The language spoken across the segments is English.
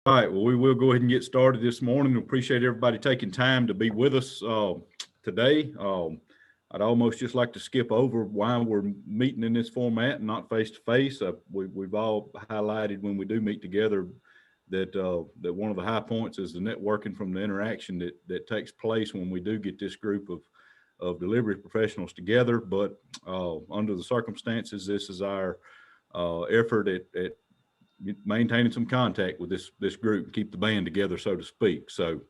All right, well, we will go ahead and get started this morning. We appreciate everybody taking time to be with us today. I'd almost just like to skip over why we're meeting in this format and not face to face. We've all highlighted when we do meet together that that one of the high points is the networking from the interaction that takes place when we do get this group of delivery professionals together. But under the circumstances, this is our effort at maintaining some contact with this group, keep the band together, so to speak. So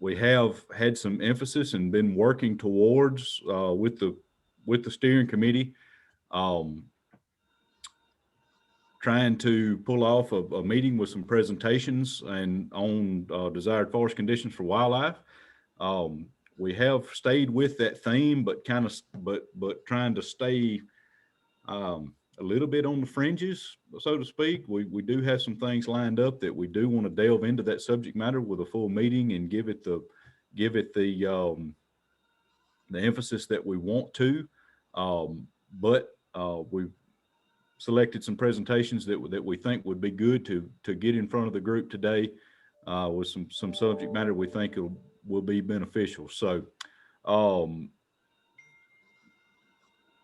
we have had some emphasis and been working towards with the steering committee, um, trying to pull off a meeting with some presentations and on desired forest conditions for wildlife. Um, we have stayed with that theme, but but trying to stay a little bit on the fringes, so to speak. We do have some things lined up that we do want to delve into that subject matter with a full meeting and give it the emphasis that we want to. But we've selected some presentations that we think would be good to get in front of the group today with some subject matter we think will be beneficial. So um,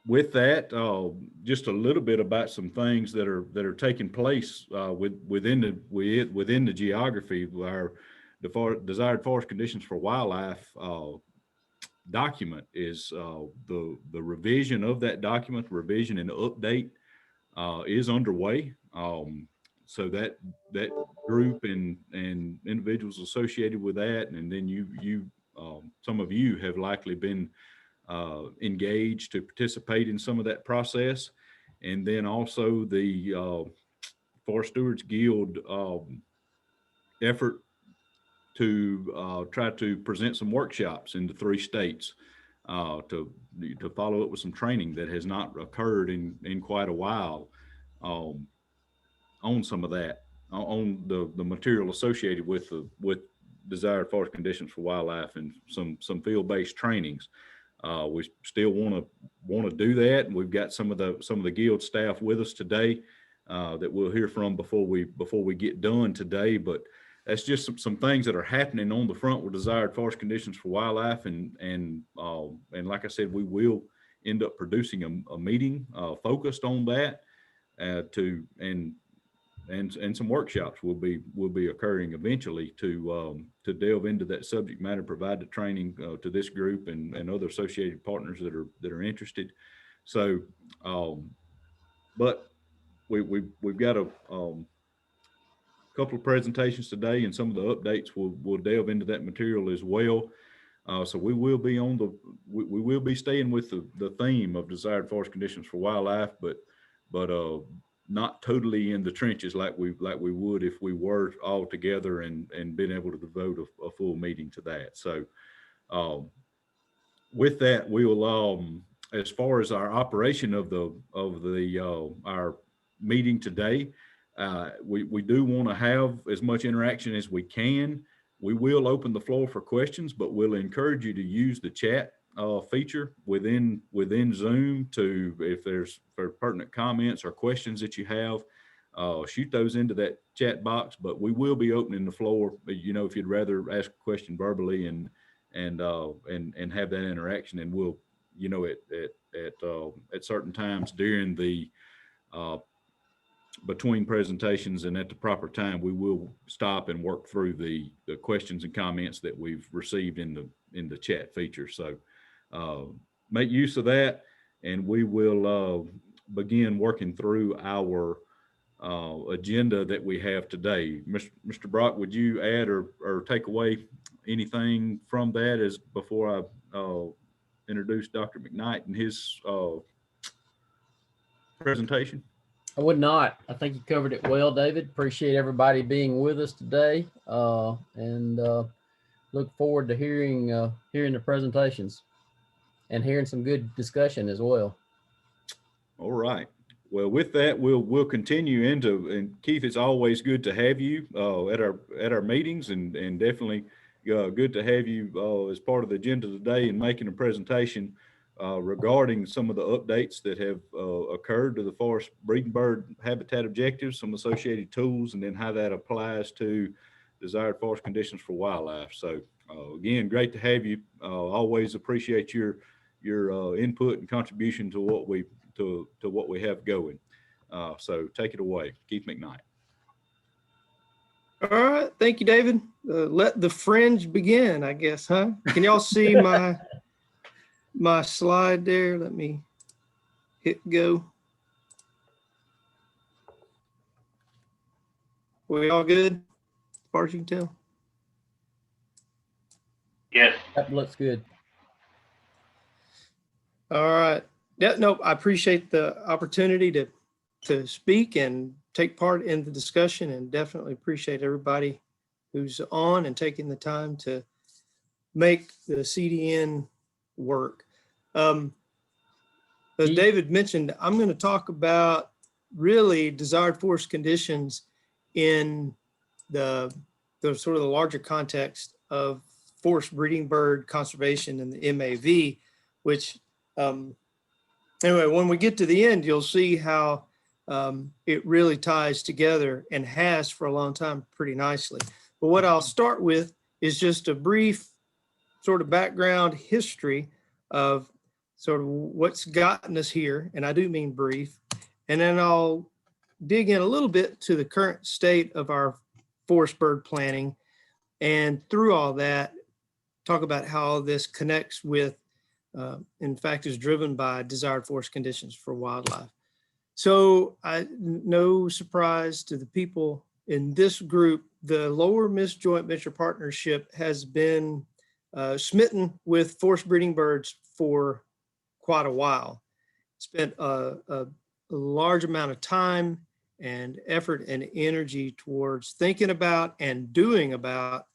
with that, just a little bit about some things that are taking place within the geography. Our desired forest conditions for wildlife document is the revision of that document, revision and update is underway. So that group and individuals associated with that, and then you some of you have likely been engaged to participate in some of that process. And then also the Forest Stewards Guild effort to try to present some workshops in the 3 states to follow up with some training that has not occurred in quite a while um, on some of that, on the material associated with desired forest conditions for wildlife and some field-based trainings. We still want to do that, and we've got some of the guild staff with us today that we'll hear from before we get done today. But that's just some things that are happening on the front with desired forest conditions for wildlife, and like I said, we will end up producing a meeting focused on that to and some workshops will be occurring eventually to delve into that subject matter, provide the training to this group and other associated partners that are interested. So, but we've got a couple of presentations today, and some of the updates will delve into that material as well. So we will be we will be staying with the theme of desired forest conditions for wildlife, but not totally in the trenches like we would if we were all together and been able to devote a full meeting to that. So um, with that, we will as far as our operation of the our meeting today, we do want to have as much interaction as we can. We will open the floor for questions, but we'll encourage you to use the chat feature within Zoom to, if there's pertinent comments or questions that you have, shoot those into that chat box. But we will be opening the floor. You know, if you'd rather ask a question verbally and have that interaction, and we'll, you know, at certain times during the between presentations and at the proper time, we will stop and work through the questions and comments that we've received in the chat feature. So make use of that, and we will begin working through our agenda that we have today. Mr. Brock, would you add or take away anything from that as before I introduce Dr. McKnight and his presentation? I would not. I think you covered it well, David. Appreciate everybody being with us today, and look forward to hearing the presentations and hearing some good discussion as well. All right. Well, with that, we'll continue into, and Keith, it's always good to have you at our meetings, and definitely good to have you as part of the agenda today and making a presentation regarding some of the updates that have occurred to the forest breeding bird habitat objectives, some associated tools, and then how that applies to desired forest conditions for wildlife. So again, great to have you. Always appreciate your input and contribution to what we have going. So take it away, Keith McKnight. All right, thank you, David. Let the fringe begin, I guess, huh? Can y'all see my slide there? Let me hit go. We all good, as far as you can tell? Yes. That looks good. All right. Yeah, no, I appreciate the opportunity to speak and take part in the discussion, and definitely appreciate everybody who's on and taking the time to make the CDN work. As David mentioned, I'm going to talk about really desired forest conditions in the sort of the larger context of forest breeding bird conservation and the MAV, which anyway, when we get to the end, you'll see how it really ties together and has for a long time pretty nicely. But what I'll start with is just a brief sort of background history of sort of what's gotten us here, and I do mean brief, and then I'll dig in a little bit to the current state of our forest bird planning, and through all that, talk about how this connects with, in fact, is driven by desired forest conditions for wildlife. So no surprise to the people in this group, the Lower Miss Joint Venture Partnership has been smitten with forest breeding birds for quite a while. Spent a large amount of time and effort and energy towards thinking about and doing about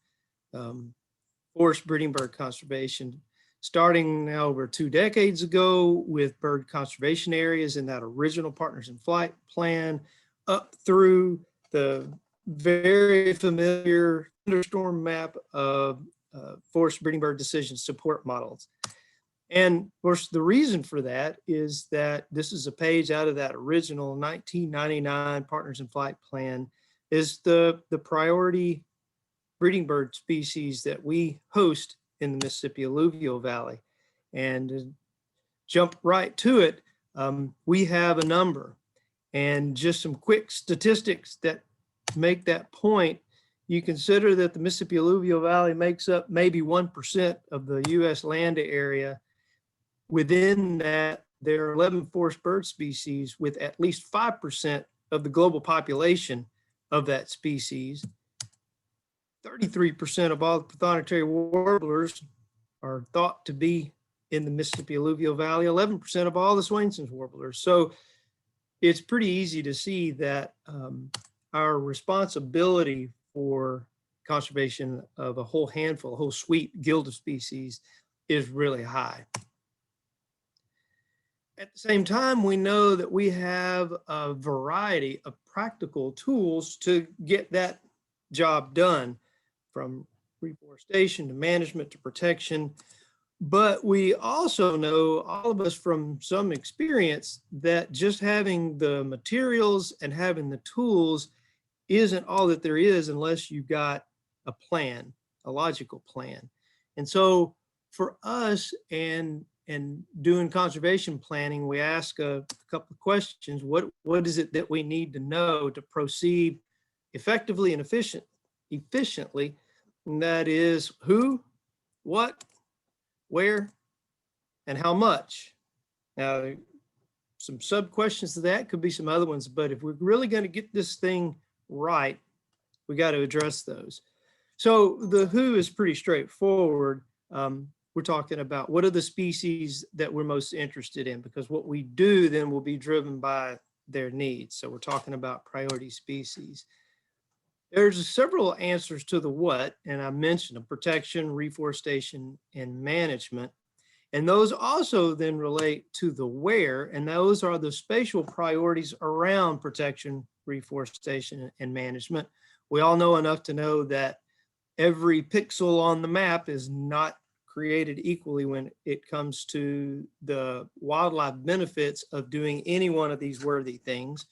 forest breeding bird conservation, starting now over 2 decades ago with bird conservation areas in that original Partners in Flight plan, up through the very familiar thunderstorm map of forest breeding bird decision support models. And of course, the reason for that is that this is a page out of that original 1999 Partners in Flight plan, is the priority breeding bird species that we host in the Mississippi Alluvial Valley. And to jump right to it, we have a number, and just some quick statistics that make that point. You consider that the Mississippi Alluvial Valley makes up maybe 1% of the US land area. Within that, there are 11 forest bird species with at least 5% of the global population of that species. 33% of all the prothonotary warblers are thought to be in the Mississippi Alluvial Valley, 11% of all the Swainson's warblers. So it's pretty easy to see that our responsibility for conservation of a whole handful, a whole suite guild of species is really high. At the same time, we know that we have a variety of practical tools to get that job done, from reforestation to management to protection. But we also know, all of us from some experience, that just having the materials and having the tools isn't all that there is unless you've got a plan, a logical plan. And so for us and doing conservation planning, we ask a couple of questions. What is it that we need to know to proceed effectively and efficiently? And that is who, what, where, and how much. Now, some sub questions to that could be some other ones, but if we're really going to get this thing right, we got to address those. So the who is pretty straightforward. We're talking about what are the species that we're most interested in, because what we do then will be driven by their needs. So we're talking about priority species. There's several answers to the what, and I mentioned them: protection, reforestation, and management. And those also then relate to the where, and those are the spatial priorities around protection, reforestation, and management. We all know enough to know that every pixel on the map is not created equally when it comes to the wildlife benefits of doing any one of these worthy things.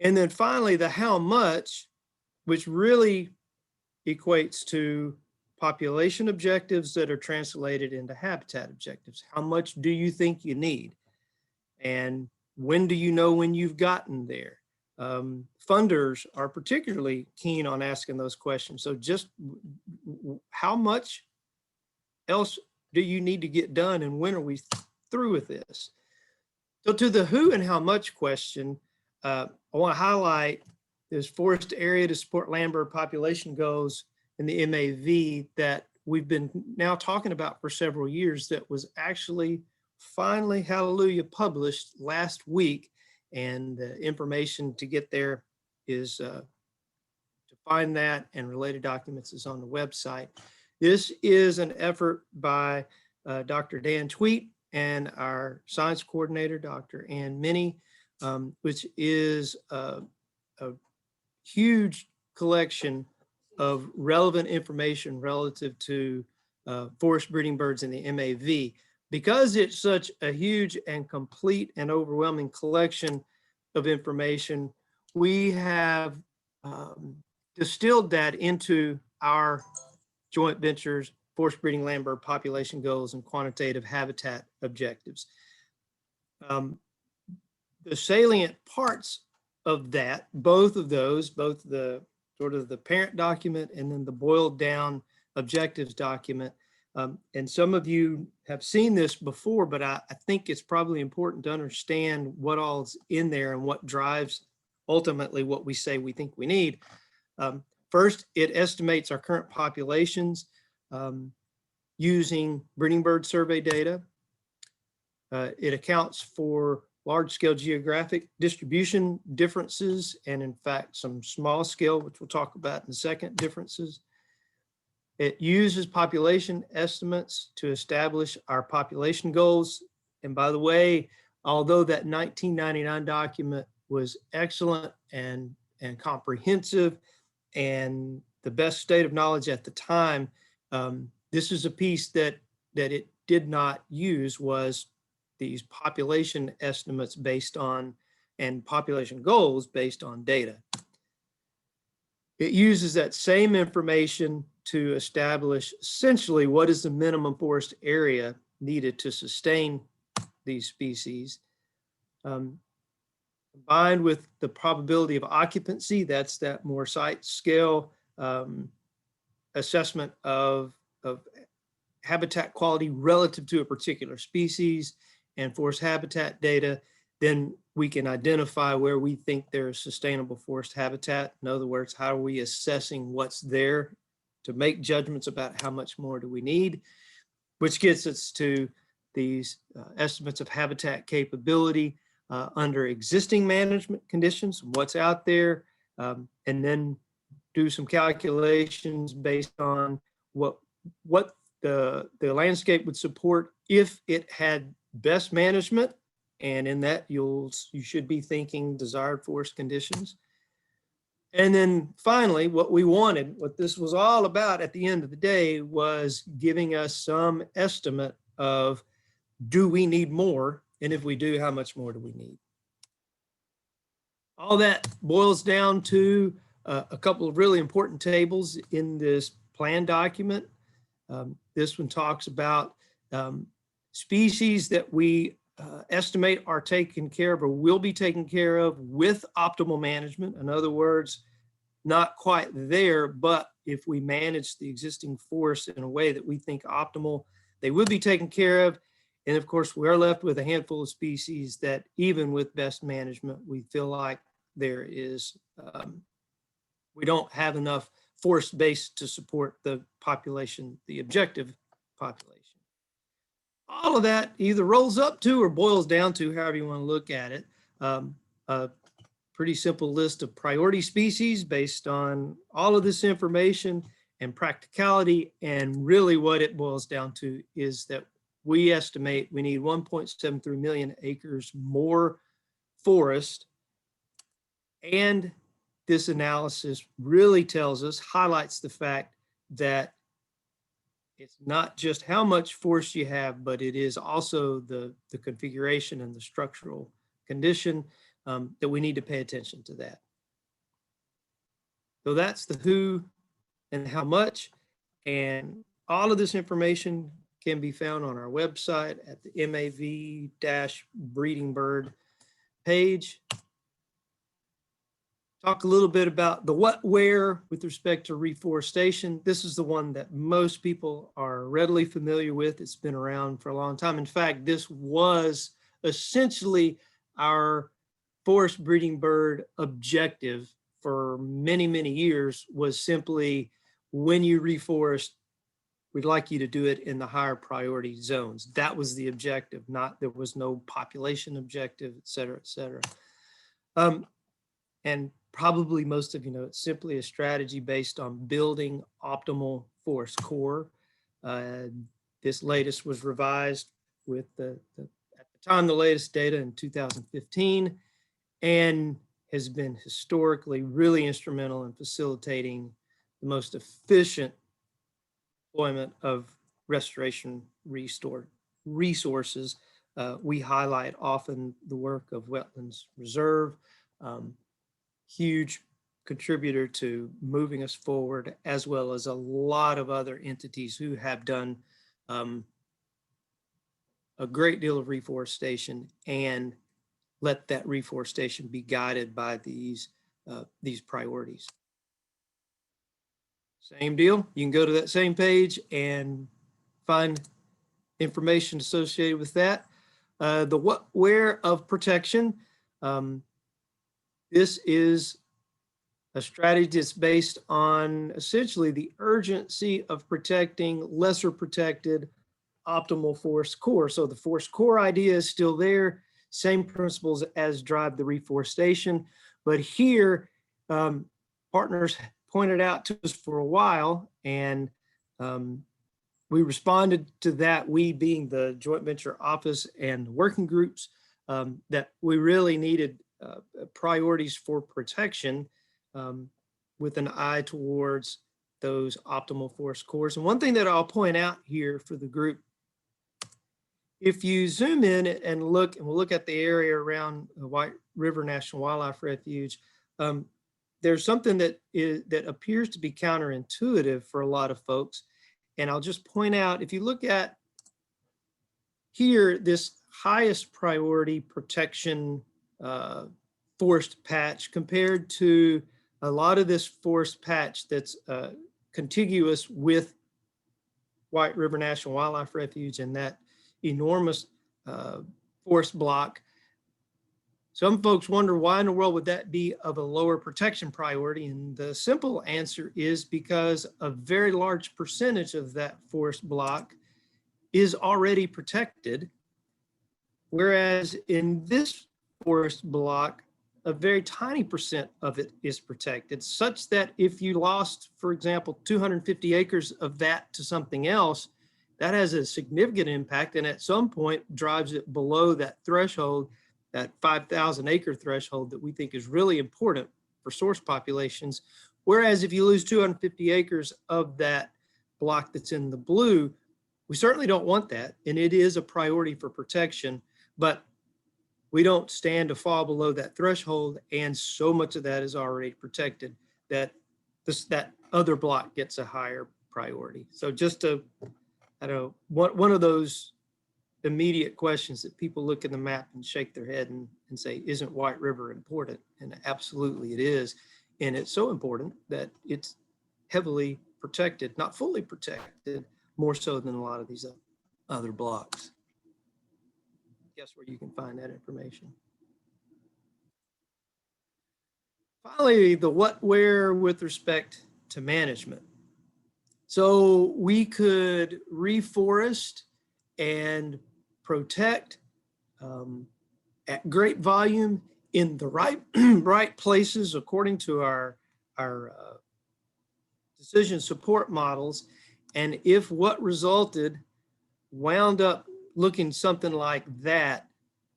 And then finally, the how much, which really equates to population objectives that are translated into habitat objectives. How much do you think you need? And when do you know when you've gotten there? Funders are particularly keen on asking those questions. So just how much else do you need to get done, and when are we through with this? So to the who and how much question, I want to highlight this forest area to support land bird population goals in the MAV that we've been now talking about for several years, that was actually finally, hallelujah, published last week. And the information to get there is to find that and related documents is on the website. This is an effort by Dr. Dan Tweet and our science coordinator, Dr. Ann Minnie, which is a huge collection of relevant information relative to forest breeding birds in the MAV. Because it's such a huge and complete and overwhelming collection of information, we have distilled that into our joint ventures, forest breeding land bird population goals and quantitative habitat objectives. The salient parts of that, both of those, both the sort of the parent document and then the boiled down objectives document. And some of you have seen this before, but I think it's probably important to understand what all's in there and what drives ultimately what we say we think we need. First, it estimates our current populations using breeding bird survey data. It accounts for large-scale geographic distribution differences, and in fact, some small scale, which we'll talk about in a second, differences. It uses population estimates to establish our population goals. And by the way, although that 1999 document was excellent and comprehensive and the best state of knowledge at the time, this is a piece that it did not use, was these population estimates based on and population goals based on data. It uses that same information to establish essentially what is the minimum forest area needed to sustain these species. Combined with the probability of occupancy, that's that more site scale assessment of habitat quality relative to a particular species and forest habitat data, then we can identify where we think there's sustainable forest habitat. In other words, how are we assessing what's there to make judgments about how much more do we need, which gets us to these estimates of habitat capability under existing management conditions, what's out there, and then do some calculations based on what the landscape would support if it had best management. And in that, you should be thinking desired forest conditions. And then finally, what we wanted, what this was all about at the end of the day, was giving us some estimate of, do we need more? And if we do, how much more do we need? All that boils down to a couple of really important tables in this plan document. This one talks about species that we estimate are taken care of or will be taken care of with optimal management. In other words, not quite there, but if we manage the existing forest in a way that we think optimal, they will be taken care of. And of course, we are left with a handful of species that even with best management, we feel like there is, we don't have enough forest base to support the population, the objective population. All of that either rolls up to or boils down to, however you want to look at it, a pretty simple list of priority species based on all of this information and practicality. And really what it boils down to is that we estimate we need 1.73 million acres more forest. And this analysis really tells us, highlights the fact that it's not just how much force you have, but it is also the configuration and the structural condition that we need to pay attention to that. So that's the who and how much, and all of this information can be found on our website at the MAV-breeding bird page. Talk a little bit about the what, where with respect to reforestation. This is the one that most people are readily familiar with. It's been around for a long time. In fact, this was essentially our forest breeding bird objective for many, many years, was simply when you reforest, we'd like you to do it in the higher priority zones. That was the objective, not, there was no population objective, et cetera, et cetera. And probably most of you know, it's simply a strategy based on building optimal forest core. This latest was revised with at the time, the latest data in 2015, and has been historically really instrumental in facilitating the most efficient deployment of restoration resources. We highlight often the work of Wetlands Reserve, huge contributor to moving us forward, as well as a lot of other entities who have done a great deal of reforestation and let that reforestation be guided by these priorities. Same deal. You can go to that same page and find information associated with that. The what, where of protection. This is a strategy that's based on essentially the urgency of protecting lesser protected optimal forest core. So the forest core idea is still there, same principles as drive the reforestation. But here, partners pointed out to us for a while, and we responded to that, we being the joint venture office and working groups, that we really needed priorities for protection with an eye towards those optimal forest cores. And one thing that I'll point out here for the group, if you zoom in and look, and we'll look at the area around the White River National Wildlife Refuge, there's something that appears to be counterintuitive for a lot of folks. And I'll just point out, if you look at here, this highest priority protection forest patch compared to a lot of this forest patch that's contiguous with White River National Wildlife Refuge and that enormous forest block. Some folks wonder why in the world would that be of a lower protection priority? And the simple answer is because a very large percentage of that forest block is already protected. Whereas in this forest block, a very tiny percent of it is protected, such that if you lost, for example, 250 acres of that to something else, that has a significant impact, and at some point drives it below that threshold, that 5,000 acre threshold that we think is really important for source populations. Whereas if you lose 250 acres of that block that's in the blue, we certainly don't want that, and it is a priority for protection, but we don't stand to fall below that threshold, and so much of that is already protected that that other block gets a higher priority. So just to, I don't know, one of those immediate questions that people look at the map and shake their head and say, isn't White River important? And absolutely it is. And it's so important that it's heavily protected, not fully protected, more so than a lot of these other blocks. Guess where you can find that information. Finally, the what, where with respect to management. So we could reforest and protect at great volume in the right places according to our decision support models. And if what resulted wound up looking something like that,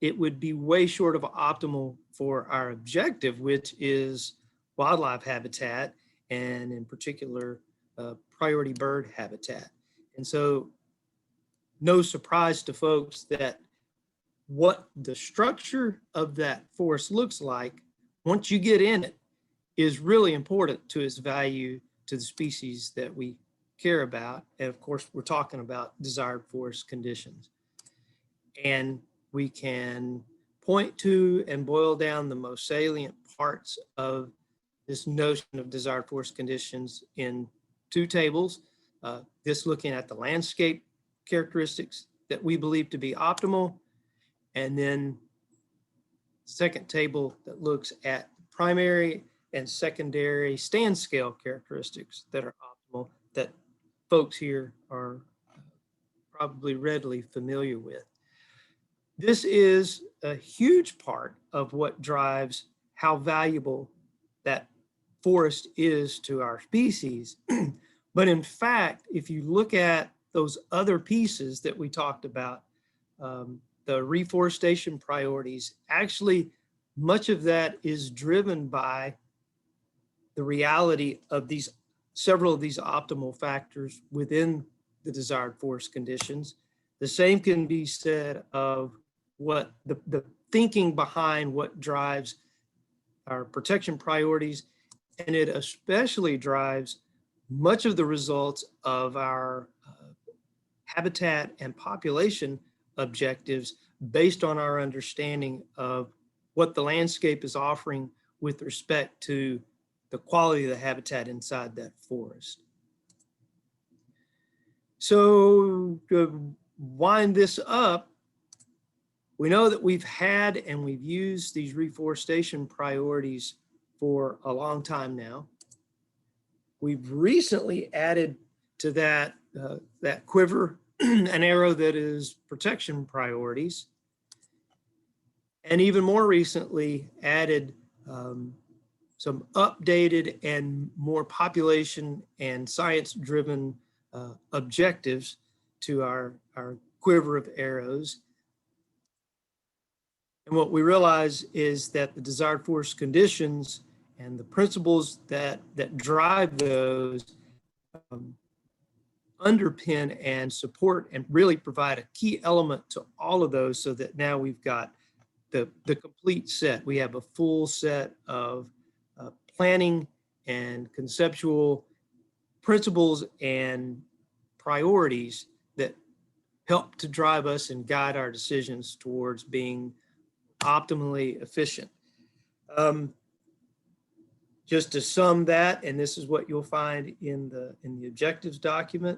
it would be way short of optimal for our objective, which is wildlife habitat, and in particular, priority bird habitat. And so no surprise to folks that what the structure of that forest looks like once you get in it is really important to its value to the species that we care about. And of course, we're talking about desired forest conditions. And we can point to and boil down the most salient parts of this notion of desired forest conditions in two tables. This looking at the landscape characteristics that we believe to be optimal, and then the second table that looks at primary and secondary stand scale characteristics that are optimal that folks here are probably readily familiar with. This is a huge part of what drives how valuable that forest is to our species. But in fact, if you look at those other pieces that we talked about, the reforestation priorities, actually much of that is driven by the reality of these, several of these optimal factors within the desired forest conditions. The same can be said of what the thinking behind what drives our protection priorities, and it especially drives much of the results of our habitat and population objectives based on our understanding of what the landscape is offering with respect to the quality of the habitat inside that forest. So to wind this up, we know that we've had and we've used these reforestation priorities for a long time now. We've recently added to that, that quiver an arrow that is protection priorities. And even more recently added some updated and more population and science-driven objectives to our quiver of arrows. And what we realize is that the desired forest conditions and the principles that drive those underpin and support and really provide a key element to all of those, so that now we've got the complete set. We have a full set of planning and conceptual principles and priorities that help to drive us and guide our decisions towards being optimally efficient. Just to sum that, and this is what you'll find in the objectives document,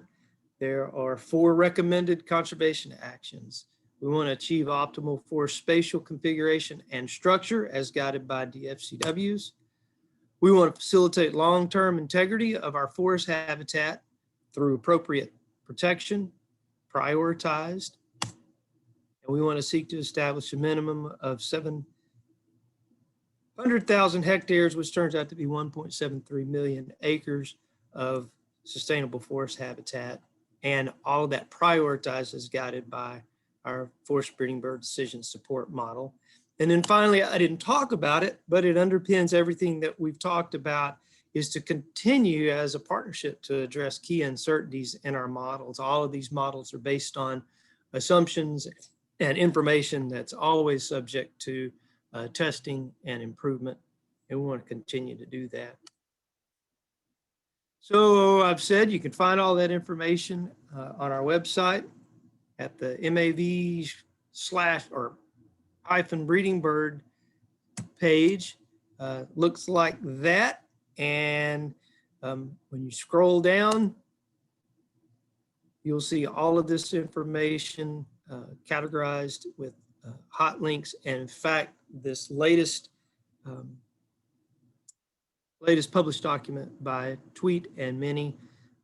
there are 4 recommended conservation actions. We want to achieve optimal forest spatial configuration and structure as guided by DFCWs. We want to facilitate long-term integrity of our forest habitat through appropriate protection, prioritized. And we want to seek to establish a minimum of 700,000 hectares, which turns out to be 1.73 million acres of sustainable forest habitat. And all of that prioritized is guided by our forest breeding bird decision support model. And then finally, I didn't talk about it, but it underpins everything that we've talked about, is to continue as a partnership to address key uncertainties in our models. All of these models are based on assumptions and information that's always subject to testing and improvement, and we want to continue to do that. So I've said you can find all that information on our website at the MAV/breeding bird page. Looks like that, and when you scroll down, you'll see all of this information categorized with hot links. And in fact, this latest published document by Tweet and Minnie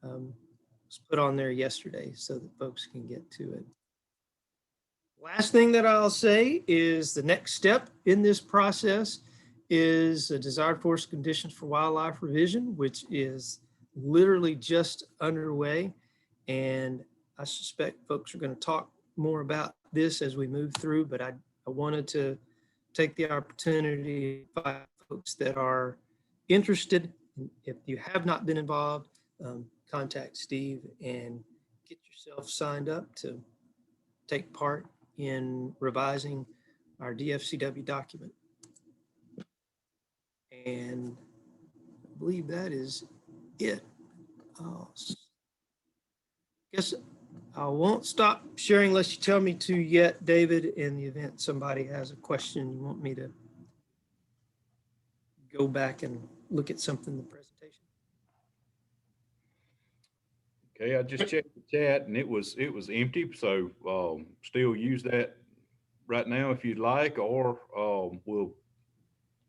was put on there yesterday so that folks can get to it. Last thing that I'll say is the next step in this process is a desired forest conditions for wildlife revision, which is literally just underway. And I suspect folks are going to talk more about this as we move through, but I wanted to take the opportunity to invite folks that are interested. If you have not been involved, contact Steve and get yourself signed up to take part in revising our DFCW document. And I believe that is it. Guess I won't stop sharing unless you tell me to yet, David, in the event somebody has a question you want me to go back and look at something in the presentation. Okay, I just checked the chat and it was empty, so still use that right now if you'd like, or we'll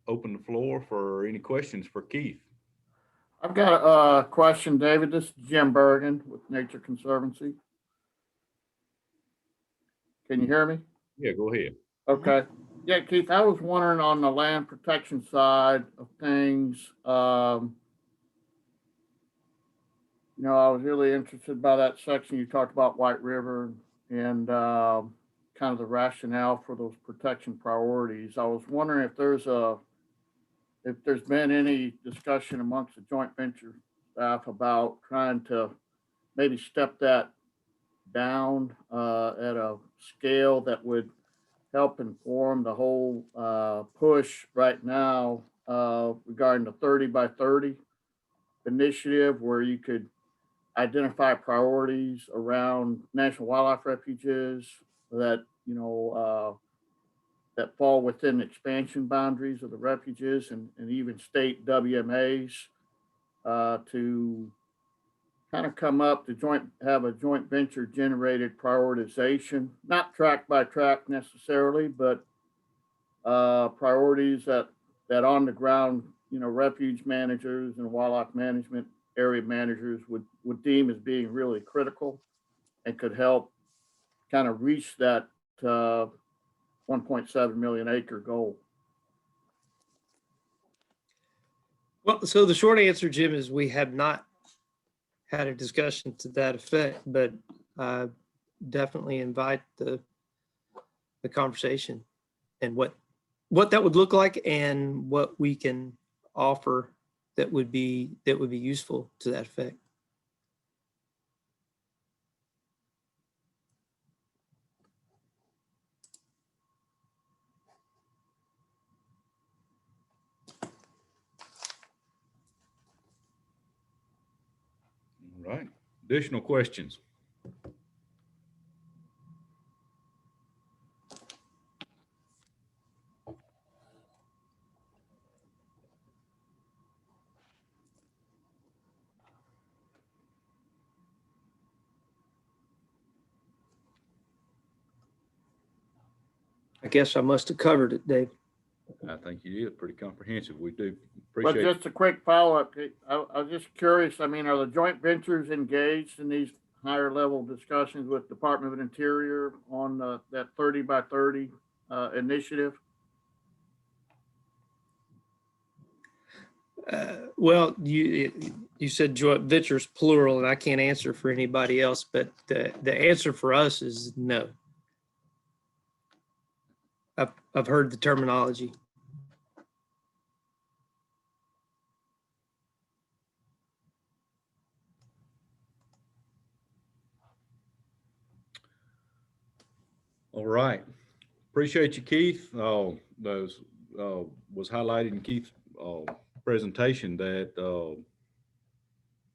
open the floor for any questions for Keith. I've got a question, David. This is Jim Bergen with Nature Conservancy. Can you hear me? Yeah, go ahead. Okay. Yeah, Keith, I was wondering on the land protection side of things, you know, I was really interested by that section you talked about White River and kind of the rationale for those protection priorities. I was wondering if there's been any discussion amongst the joint venture staff about trying to maybe step that down at a scale that would help inform the whole push right now regarding the 30 by 30 initiative, where you could identify priorities around national wildlife refuges that, you know, that fall within expansion boundaries of the refuges and even state WMAs to kind of come up to have a joint venture generated prioritization, not track by track necessarily, but priorities that on the ground, you know, refuge managers and wildlife management area managers would deem as being really critical and could help kind of reach that 1.7 million acre goal. Well, so the short answer, Jim, is we have not had a discussion to that effect, but definitely invite the conversation and what that would look like and what we can offer that would be useful to that effect. All right, additional questions? I I guess I must have covered it, Dave. I think you did pretty comprehensive. We do But appreciate. just a quick follow-up, I was just curious, I mean, are the joint ventures engaged in these higher level discussions with Department of Interior on that 30 by 30 initiative? Well, you said joint ventures plural, and I can't answer for anybody else, but the answer for us is no. I've heard the terminology. All right, appreciate you, Keith. Those was highlighted in Keith's presentation that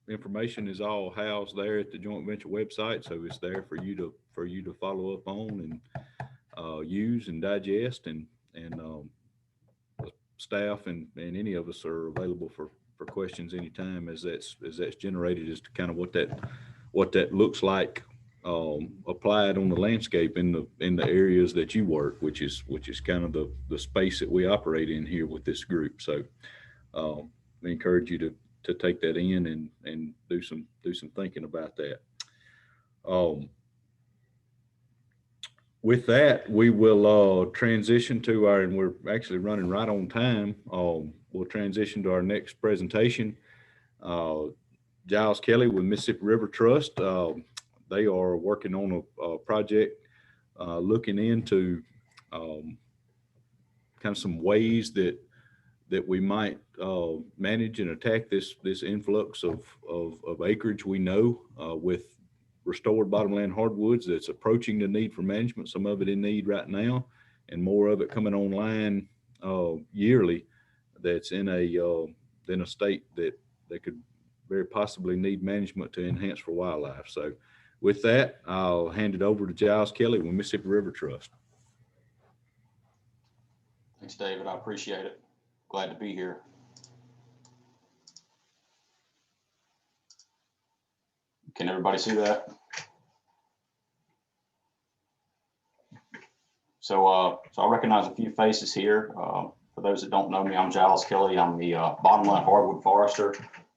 information is all housed there at the joint venture website, so it's there for you to follow up on and use and digest, and staff and any of us are available for questions anytime as that's generated as to kind of what that looks like applied on the landscape in the areas that you work, which is kind of the space that we operate in here with this group. So we encourage you to take that in and do some thinking about that. With that, we will transition to and we're actually running right on time. We'll transition to our next presentation. Giles Kelly with Mississippi River Trust. They are working on a project looking into kind of some ways that we might manage and attack this influx of acreage we know with restored bottomland hardwoods that's approaching the need for management, some of it in need right now, and more of it coming online yearly that's in a state that they could very possibly need management to enhance for wildlife. So with that, I'll hand it over to Giles Kelly with Mississippi River Trust. Thanks, David. I appreciate it. Glad to be here. Can everybody see that? So I recognize a few faces here. For those that don't know me, I'm Giles Kelly. I'm the bottomland hardwood forester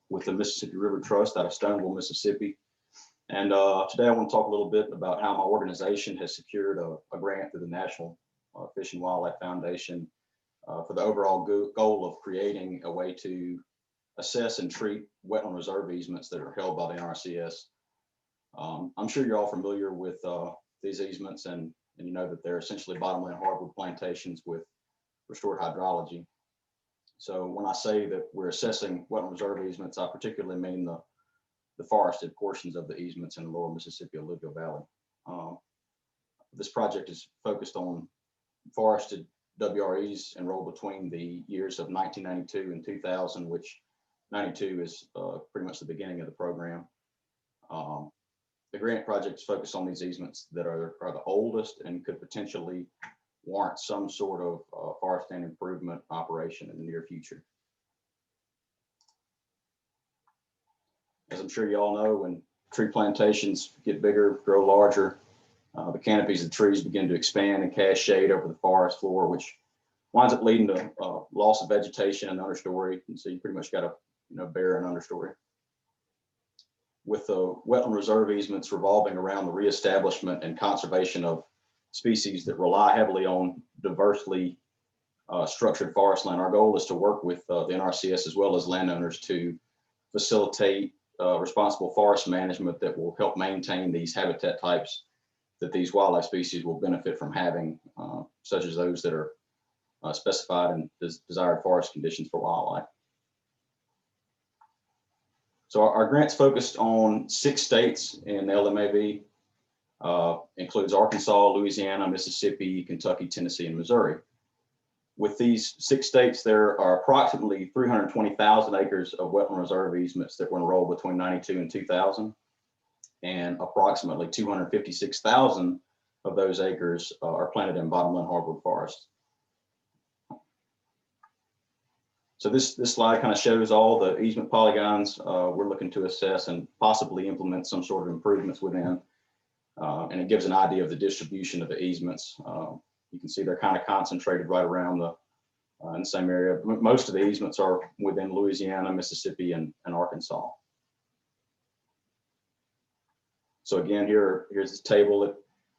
with the Mississippi River Trust out of Stoneville, Mississippi. And today I want to talk a little bit about how my organization has secured a grant through the National Fish and Wildlife Foundation for the overall goal of creating a way to assess and treat wetland reserve easements that are held by the NRCS. I'm sure you're all familiar with these easements, and you know that they're essentially bottomland hardwood plantations with restored hydrology. So when I say that we're assessing wetland reserve easements, I particularly mean the forested portions of the easements in the lower Mississippi alluvial valley. This project is focused on forested WREs enrolled between the years of 1992 and 2000, which 92 is pretty much the beginning of the program. The grant project is focused on these easements that are the oldest and could potentially warrant some sort of forest stand improvement operation in the near future. As I'm sure you all know, when tree plantations get bigger, grow larger, the canopies of trees begin to expand and cast shade over the forest floor, which winds up leading to loss of vegetation and understory. And so you pretty much got a barren understory. With the wetland reserve easements revolving around the reestablishment and conservation of species that rely heavily on diversely structured forest land, our goal is to work with the NRCS as well as landowners to facilitate responsible forest management that will help maintain these habitat types that these wildlife species will benefit from having, such as those that are specified in desired forest conditions for wildlife. So our grant's focused on 6 states in the LMAV, includes Arkansas, Louisiana, Mississippi, Kentucky, Tennessee, and Missouri. With these 6 states, there are approximately 320,000 acres of wetland reserve easements that were enrolled between 92 and 2000, and approximately 256,000 of those acres are planted in bottomland hardwood forests. So this slide kind of shows all the easement polygons we're looking to assess and possibly implement some sort of improvements within. And it gives an idea of the distribution of the easements. You can see they're kind of concentrated right around in the same area. Most of the easements are within Louisiana, Mississippi, and Arkansas. So again, here's this table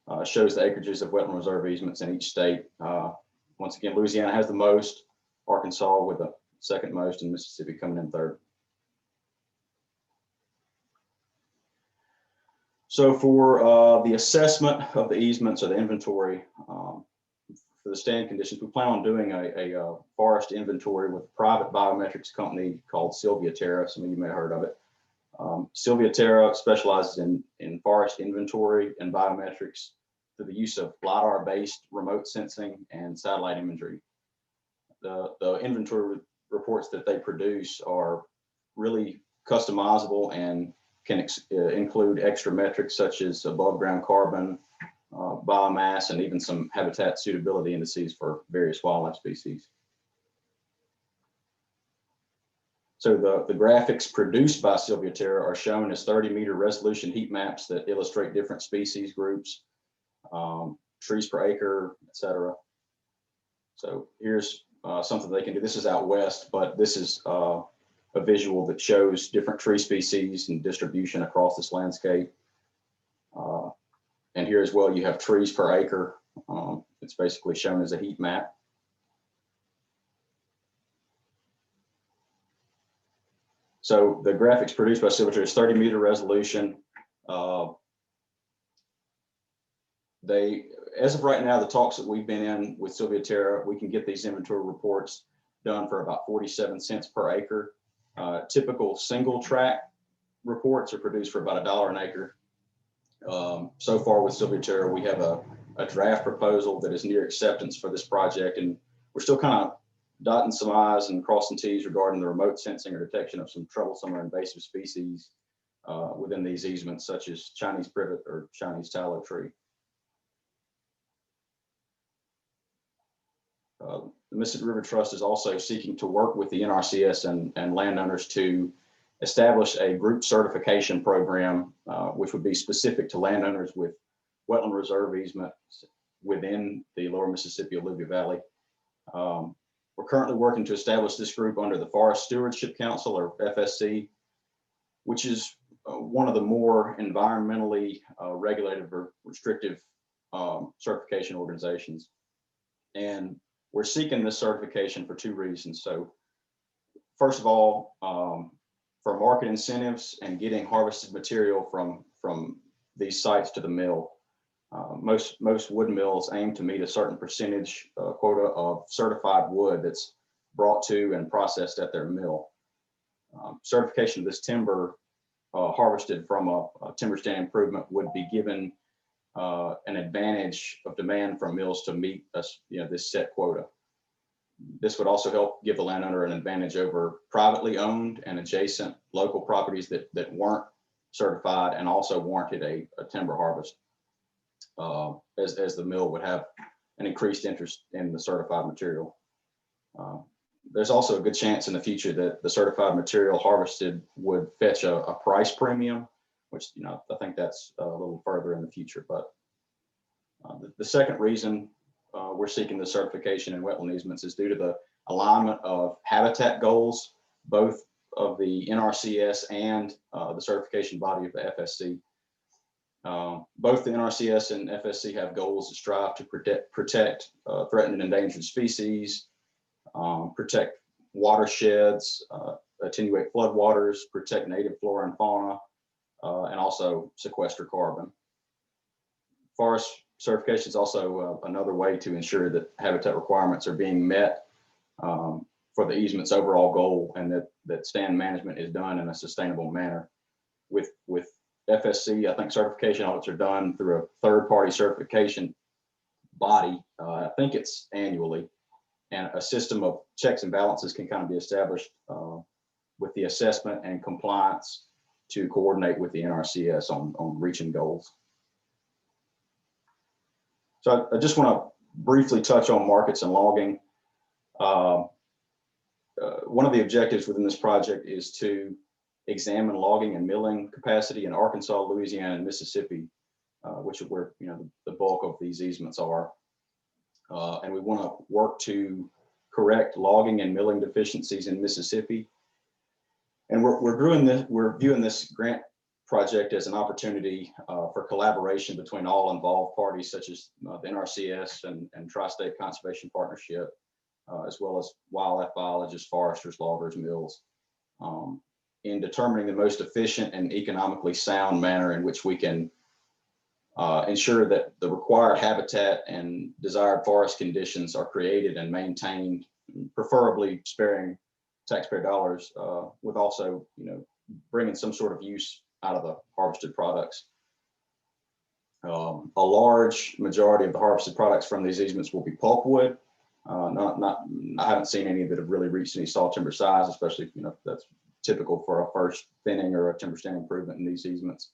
that shows the acreages of wetland reserve easements in each state. Once again, Louisiana has the most, Arkansas with the second most, and Mississippi coming in third. So for the assessment of the easements or the inventory, for the stand conditions, we plan on doing a forest inventory with a private biometrics company called Sylvia Terra. Some of you may have heard of it. Sylvia Terra specializes in forest inventory and biometrics through the use of LiDAR-based remote sensing and satellite imagery. The inventory reports that they produce are really customizable and can include extra metrics such as above ground carbon, biomass, and even some habitat suitability indices for various wildlife species. So the graphics produced by Sylvia Terra are shown as 30-meter resolution heat maps that illustrate different species groups, trees per acre, etc. So here's something they can do. This is out west, but this is a visual that shows different tree species and distribution across this landscape. And here as well, you have trees per acre. It's basically shown as a heat map. So the graphics produced by Sylvia Terra is 30-meter resolution. As of right now, the talks that we've been in with Sylvia Terra, we can get these inventory reports done for about 47 cents per acre. Typical single track reports are produced for about $1 an acre. So far with Sylvia Terra, we have a draft proposal that is near acceptance for this project, and we're still kind of dotting some I's and crossing T's regarding the remote sensing or detection of some troublesome or invasive species within these easements, such as Chinese privet or Chinese tallow tree. The Mississippi River Trust is also seeking to work with the NRCS and landowners to establish a group certification program, which would be specific to landowners with wetland reserve easements within the lower Mississippi Alluvial Valley. We're currently working to establish this group under the Forest Stewardship Council, or FSC, which is one of the more environmentally regulated or restrictive certification organizations. And we're seeking this certification for two reasons. So first of all, for market incentives and getting harvested material from these sites to the mill. Most wood mills aim to meet a certain percentage quota of certified wood that's brought to and processed at their mill. Certification of this timber harvested from a timber stand improvement would be given an advantage of demand from mills to meet this set quota. This would also help give the landowner an advantage over privately owned and adjacent local properties that weren't certified and also warranted a timber harvest, as the mill would have an increased interest in the certified material. There's also a good chance in the future that the certified material harvested would fetch a price premium, which I think that's a little further in the future. But the second reason we're seeking the certification in wetland easements is due to the alignment of habitat goals, both of the NRCS and the certification body of the FSC. Both the NRCS and FSC have goals that strive to protect threatened and endangered species, protect watersheds, attenuate floodwaters, protect native flora and fauna, and also sequester carbon. Forest certification is also another way to ensure that habitat requirements are being met for the easement's overall goal, and that stand management is done in a sustainable manner. With FSC, I think certification audits are done through a third-party certification body. I think it's annually, and a system of checks and balances can kind of be established with the assessment and compliance to coordinate with the NRCS on reaching goals. So I just want to briefly touch on markets and logging. One of the objectives within this project is to examine logging and milling capacity in Arkansas, Louisiana, and Mississippi, which is where the bulk of these easements are. And we want to work to correct logging and milling deficiencies in Mississippi. And we're viewing this grant project as an opportunity for collaboration between all involved parties, such as the NRCS and Tri-State Conservation Partnership, as well as wildlife biologists, foresters, loggers, mills, in determining the most efficient and economically sound manner in which we can ensure that the required habitat and desired forest conditions are created and maintained, preferably sparing taxpayer dollars, with also bringing some sort of use out of the harvested products. A large majority of the harvested products from these easements will be pulpwood. I haven't seen any that have really reached any saw timber size, especially that's typical for a first thinning or a timber stand improvement in these easements.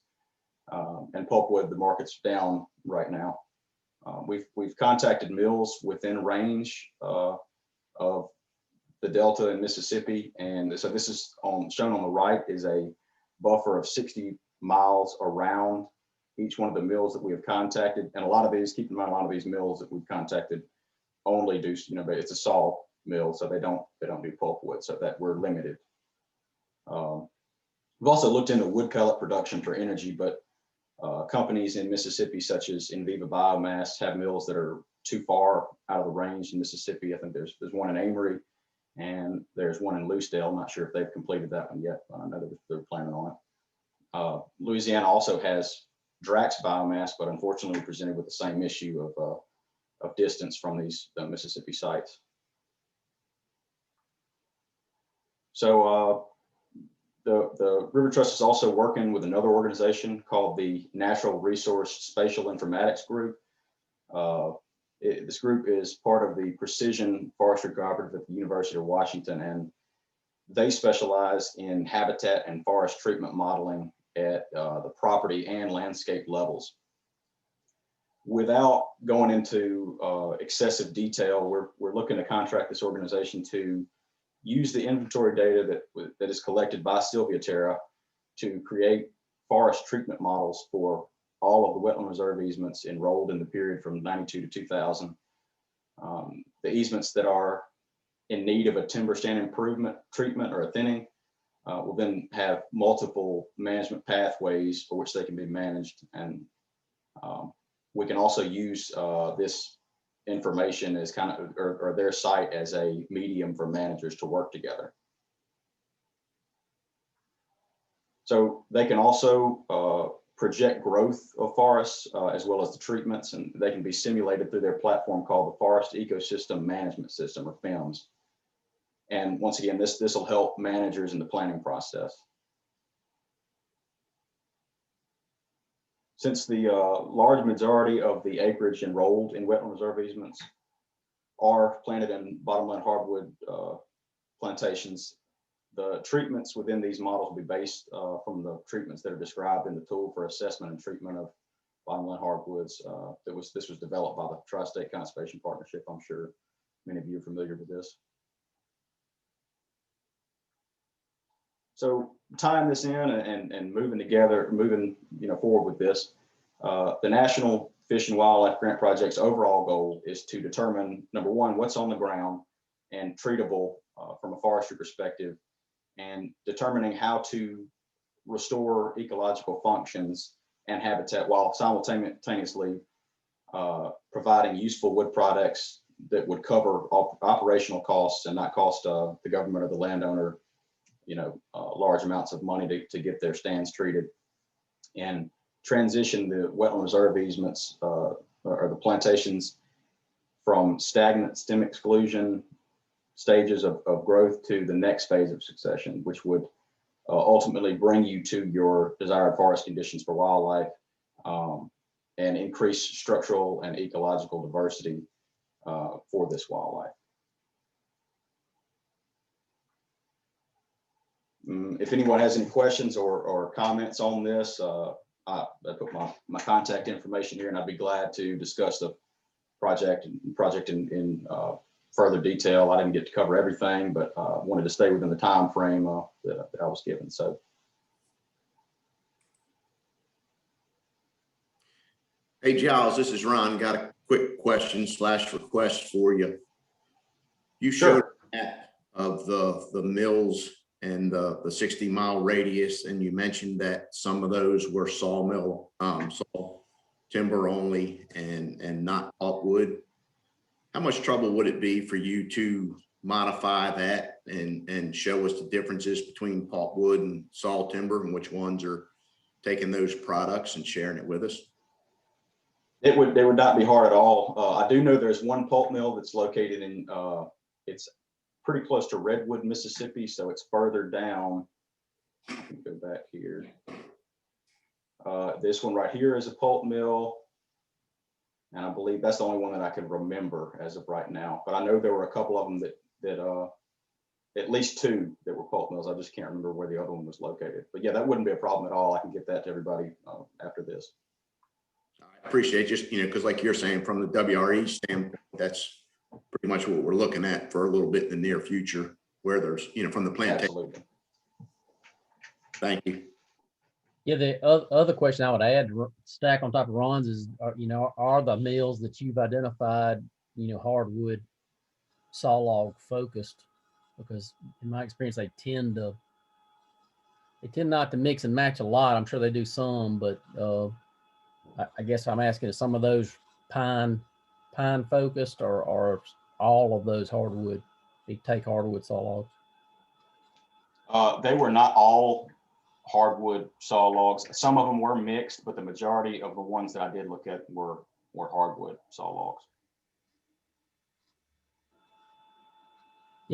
And pulpwood, the market's down right now. We've contacted mills within range of the Delta in Mississippi, and so this is shown on the right is a buffer of 60 miles around each one of the mills that we have contacted. And a lot of these, keep in mind, a lot of these mills that we've contacted only do, but it's a saw mill, so they don't do pulpwood, so that we're limited. We've also looked into wood pellet production for energy, but companies in Mississippi, such as Inviva Biomass, have mills that are too far out of the range in Mississippi. I think there's one in Amory, and there's one in Loosedale. I'm not sure if they've completed that one yet, but I know they're planning on it. Louisiana also has Drax Biomass, but unfortunately presented with the same issue of distance from these Mississippi sites. So The River Trust is also working with another organization called the Natural Resource Spatial Informatics Group. This group is part of the Precision Forestry Cooperative at the University of Washington, and they specialize in habitat and forest treatment modeling at the property and landscape levels. Without going into excessive detail, we're looking to contract this organization to use the inventory data that is collected by Sylvia Terra to create forest treatment models for all of the wetland reserve easements enrolled in the period from 92 to 2000. The easements that are in need of a timber stand improvement treatment or a thinning will then have multiple management pathways for which they can be managed. And we can also use this information as kind of, or their site as a medium for managers to work together. So they can also project growth of forests as well as the treatments, and they can be simulated through their platform called the Forest Ecosystem Management System, or FEMS. And once again, this will help managers in the planning process. Since the large majority of the acreage enrolled in wetland reserve easements are planted in bottomland hardwood plantations, the treatments within these models will be based from the treatments that are described in the tool for assessment and treatment of bottomland hardwoods. This was developed by the Tri-State Conservation Partnership. I'm sure many of you are familiar with this. So tying this in and moving together, moving forward with this, the National Fish and Wildlife Grant Project's overall goal is to determine, number one, what's on the ground and treatable from a forestry perspective, and determining how to restore ecological functions and habitat while simultaneously providing useful wood products that would cover operational costs and not cost the government or the landowner large amounts of money to get their stands treated, and transition the wetland reserve easements or the plantations from stagnant stem exclusion stages of growth to the next phase of succession, which would ultimately bring you to your desired forest conditions for wildlife and increase structural and ecological diversity for this wildlife. If anyone has any questions or comments on this, I put my contact information here, and I'd be glad to discuss the project in further detail. I didn't get to cover everything, but wanted to stay within the time frame that I was given. So. Hey, Giles, this is Ron. Got a quick question / request for you. You showed a map of the mills and the 60-mile radius, and you mentioned that some of those were sawmill, saw timber only and not pulpwood. How much trouble would it be for you to modify that and show us the differences between pulpwood and saw timber and which ones are taking those products and sharing it with us? It would not be hard at all. I do know there's one pulp mill that's located in, it's pretty close to Redwood, Mississippi, so it's further down. Let me go back here. This one right here is a pulp mill, and I believe that's the only one that I can remember as of right now. But I know there were a couple of them that at least two that were pulp mills. I just can't remember where the other one was located. But yeah, that wouldn't be a problem at all. I can get that to everybody after this. I appreciate just, because like you're saying, from the WRE standpoint, that's pretty much what we're looking at for a little bit in the near future, where there's, from the plantation. Absolutely. Thank you. Yeah, the other question I would add, stack on top of Ron's, is, are the mills that you've identified, hardwood, sawlog focused? Because in my experience, they tend not to mix and match a lot. I'm sure they do some, but I guess I'm asking, is some of those pine focused, or all of those hardwood? They take hardwood sawlogs. They were not all hardwood saw logs. Some of them were mixed, but the majority of the ones that I did look at were hardwood saw logs.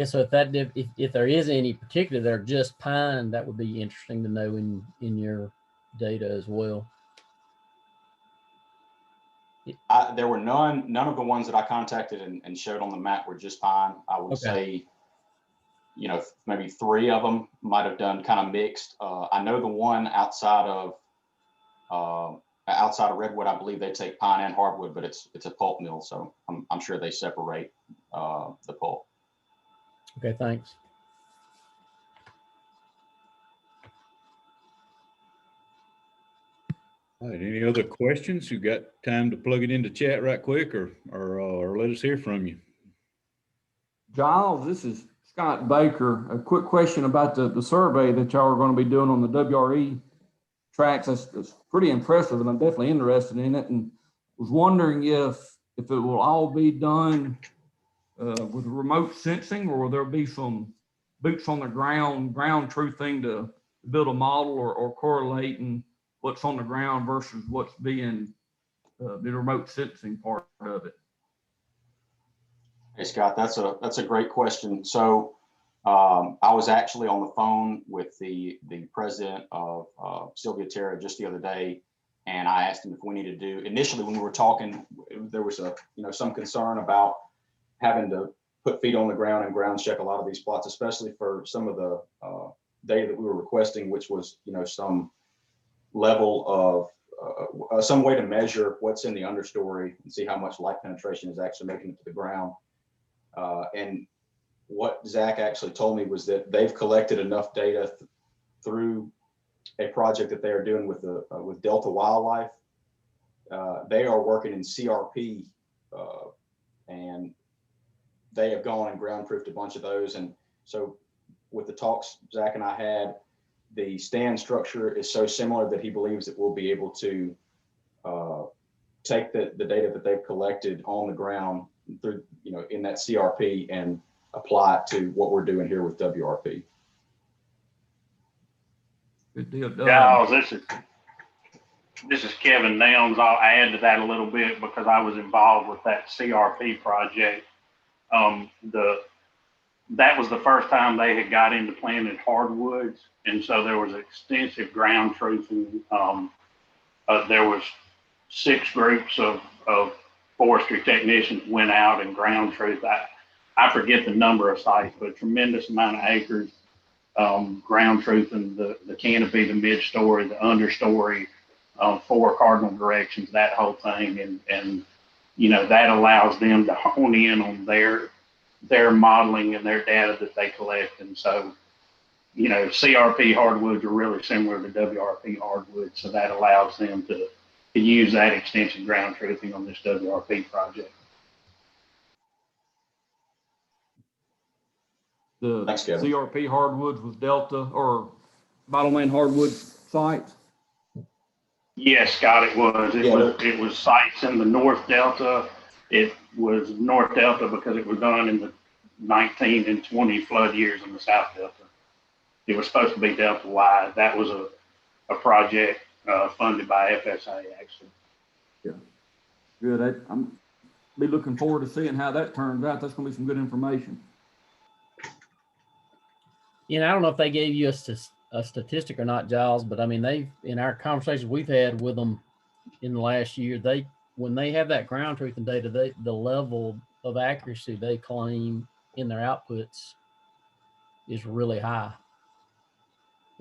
Yeah, so if there is any particular that are just pine, that would be interesting to know in your data as well. There were none of the ones that I contacted and showed on the map were just pine. I would say, you know, maybe 3 of them might have done kind of mixed. I know the one outside of Redwood, I believe they take pine and hardwood, but it's a pulp mill, so I'm sure they separate the pulp. Okay, thanks. All right, any other questions? You got time to plug it into chat right quick, or let us hear from you. Giles, this is Scott Baker. A quick question about the survey that y'all are going to be doing on the WRE tracks. That's pretty impressive, and I'm definitely interested in it. And was wondering if it will all be done with remote sensing, or will there be some boots on the ground truthing to build a model or correlating what's on the ground versus what's being the remote sensing part of it? Hey Scott, that's a great question. So I was actually on the phone with the president of Sylvia Terra just the other day, and I asked him if we needed to do, initially when we were talking, there was some concern about having to put feet on the ground and ground check a lot of these plots, especially for some of the data that we were requesting, which was, some level of some way to measure what's in the understory and see how much light penetration is actually making it to the ground. And what Zach actually told me was that they've collected enough data through a project that they are doing with Delta Wildlife. They are working in CRP, and they have gone and ground proofed a bunch of those. And so with the talks Zach and I had, the stand structure is so similar that he believes that we'll be able to take the data that they've collected on the ground through, in that CRP and apply it to what we're doing here with WRP. Good deal. Giles, this is Kevin Nelms. I'll add to that a little bit because I was involved with that CRP project. That was the first time they had got into planting hardwoods, and so there was extensive ground truthing. There was 6 groups of forestry technicians went out and ground truth. I forget the number of sites, but a tremendous amount of acres, ground truthing the canopy, the mid-story, the understory, 4 cardinal directions, that whole thing. And that allows them to hone in on their modeling and their data that they collect. And so, CRP hardwoods are really similar to WRP hardwoods. So that allows them to use that extensive ground truthing on this WRP project. The Thanks, Kevin. CRP hardwoods with Delta or Bottleland hardwood sites? Yes, Scott, it was. It was sites in the North Delta. It was North Delta because it was done in the 19 and 20 flood years in the South Delta. It was supposed to be Delta wide. That was a project funded by FSA, actually. Yeah, good. I'm be looking forward to seeing how that turns out. That's going to be some good information. I don't know if they gave you a statistic or not, Giles, but I mean, in our conversations we've had with them in the last year, when they have that ground truthing data, the level of accuracy they claim in their outputs is really high.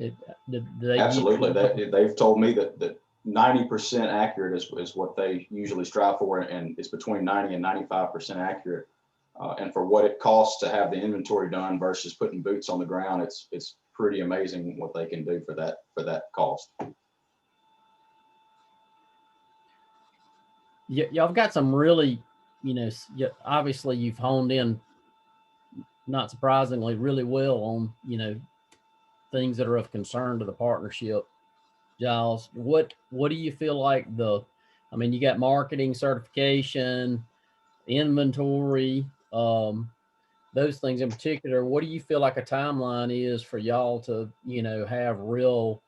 Absolutely. They've told me that 90% accurate is what they usually strive for, and it's between 90 and 95% accurate. And for what it costs to have the inventory done versus putting boots on the ground, it's pretty amazing what they can do for that cost. Y'all have got some really, obviously you've honed in, not surprisingly, really well on, things that are of concern to the partnership. Giles, what do you feel like you got marketing, certification, inventory, those things in particular. What do you feel like a timeline is for y'all to, have real,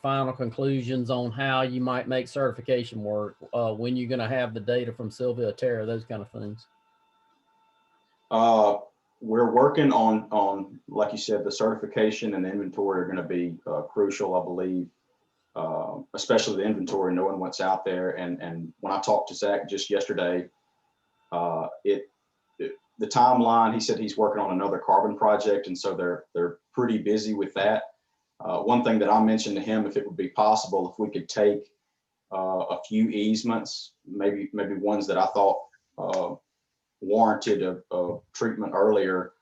final conclusions on how you might make certification work, when you're going to have the data from Sylvia Terra, those kind of things? we're working on, like you said, the certification and the inventory are going to be crucial, I believe, especially the inventory, knowing what's out there. And when I talked to Zach just yesterday, the timeline, he said he's working on another carbon project, and so they're pretty busy with that. One thing that I mentioned to him, if it would be possible, if we could take a few easements, maybe ones that I thought warranted a treatment earlier,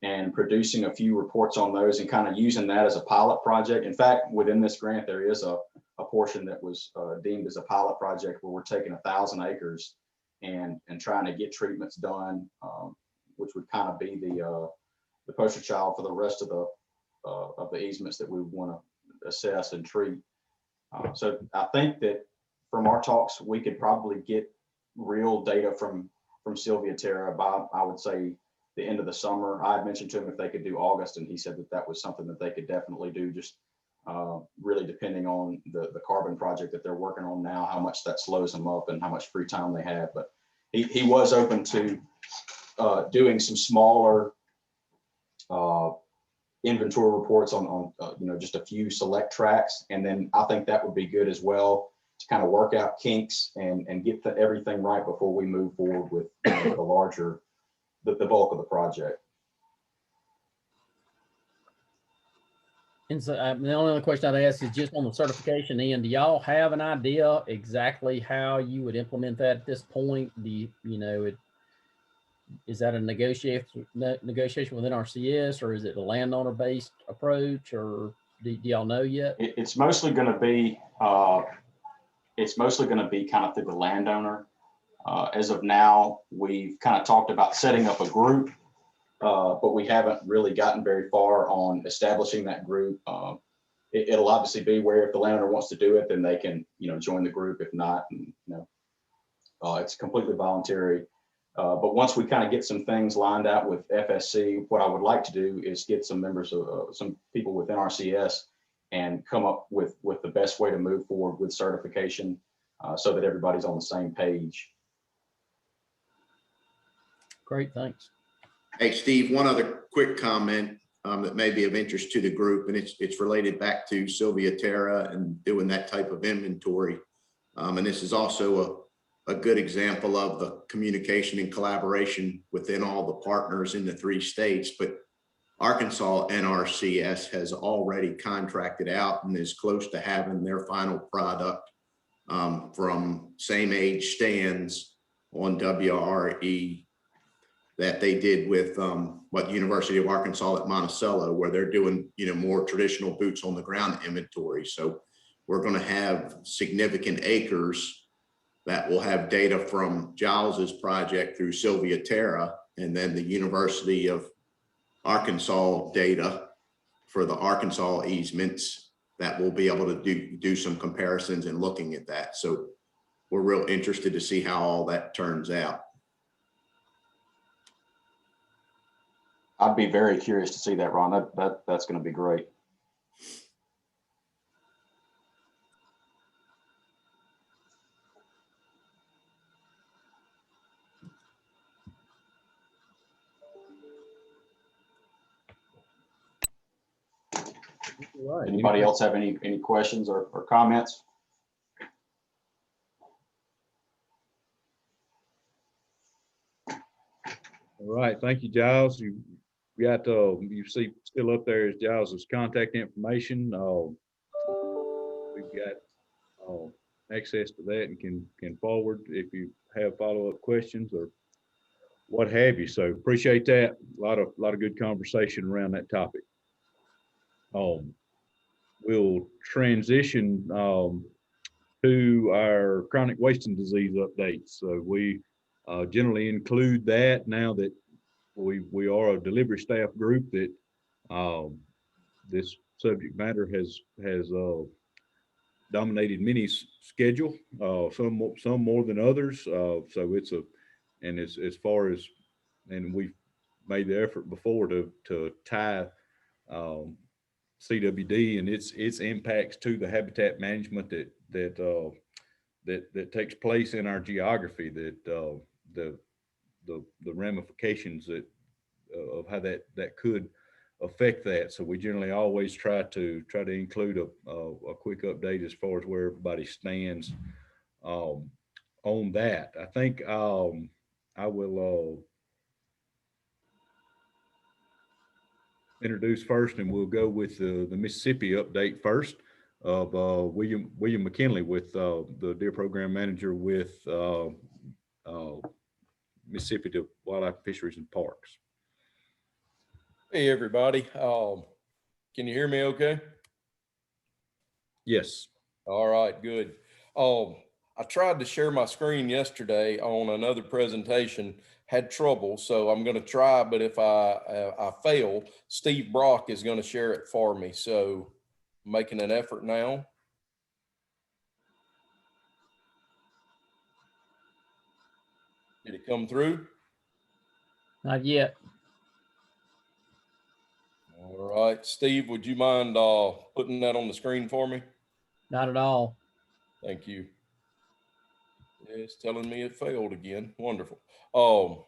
and producing a few reports on those and kind of using that as a pilot project. In fact, within this grant, there is a portion that was deemed as a pilot project where we're taking 1,000 acres and trying to get treatments done, which would kind of be the poster child for the rest of the easements that we want to assess and treat. So I think that from our talks, we could probably get real data from Sylvia Terra by, I would say, the end of the summer. I had mentioned to him if they could do August, and he said that was something that they could definitely do, just really depending on the carbon project that they're working on now, how much that slows them up and how much free time they have. But he was open to doing some smaller inventory reports on just a few select tracks. And then I think that would be good as well to kind of work out kinks and get everything right before we move forward with the larger, the bulk of the project. And so the only other question I'd ask is just on the certification end, do y'all have an idea exactly how you would implement that at this point? Is that a negotiation within RCS, or is it a landowner based approach, or do y'all know yet? It's mostly going to be kind of through the landowner. As of now, we've kind of talked about setting up a group, but we haven't really gotten very far on establishing that group. It'll obviously be where if the landowner wants to do it, then they can, join the group. If not, it's completely voluntary. But once we kind of get some things lined out with FSC, what I would like to do is get some members of some people within RCS and come up with the best way to move forward with certification, so that everybody's on the same page. Great, thanks. Hey, Steve, one other quick comment that may be of interest to the group, and it's related back to Sylvia Terra and doing that type of inventory. And this is also a good example of the communication and collaboration within all the partners in the 3 states. But Arkansas NRCS has already contracted out and is close to having their final product from same age stands on WRE that they did with University of Arkansas at Monticello, where they're doing more traditional boots on the ground inventory. So we're going to have significant acres that will have data from Giles's project through Sylvia Terra, and then the University of Arkansas data for the Arkansas easements that we'll be able to do some comparisons and looking at that. So we're real interested to see how all that turns out. I'd be very curious to see that, Ron. That's going to be great. All right. Anybody else have any questions or comments? All right, thank you, Giles. You got you see still up there is Giles's contact information. We've got access to that and can forward if you have follow-up questions or what have you. So appreciate that. A lot of good conversation around that topic. We'll transition to our chronic wasting disease updates. So we generally include that now that we are a delivery staff group that this subject matter has dominated many schedule, some more than others. So it's as far as, and we've made the effort before to tie CWD and its impacts to the habitat management that takes place in our geography, that the ramifications that of how that could affect that. So we generally always try to include a quick update as far as where everybody stands on that. I think I will introduce first, and we'll go with the Mississippi update first of William McKinley with the Deer Program Manager with Mississippi Wildlife, Fisheries, and Parks. Hey, everybody. Can you hear me okay? Yes. All right, good. I tried to share my screen yesterday on another presentation, had trouble, so I'm going to try, but if I fail, Steve Brock is going to share it for me. So I'm making an effort now. Did it come through? Not yet. All right, Steve, would you mind putting that on the screen for me? Not at all. Thank you. It's telling me it failed again. Wonderful. Hold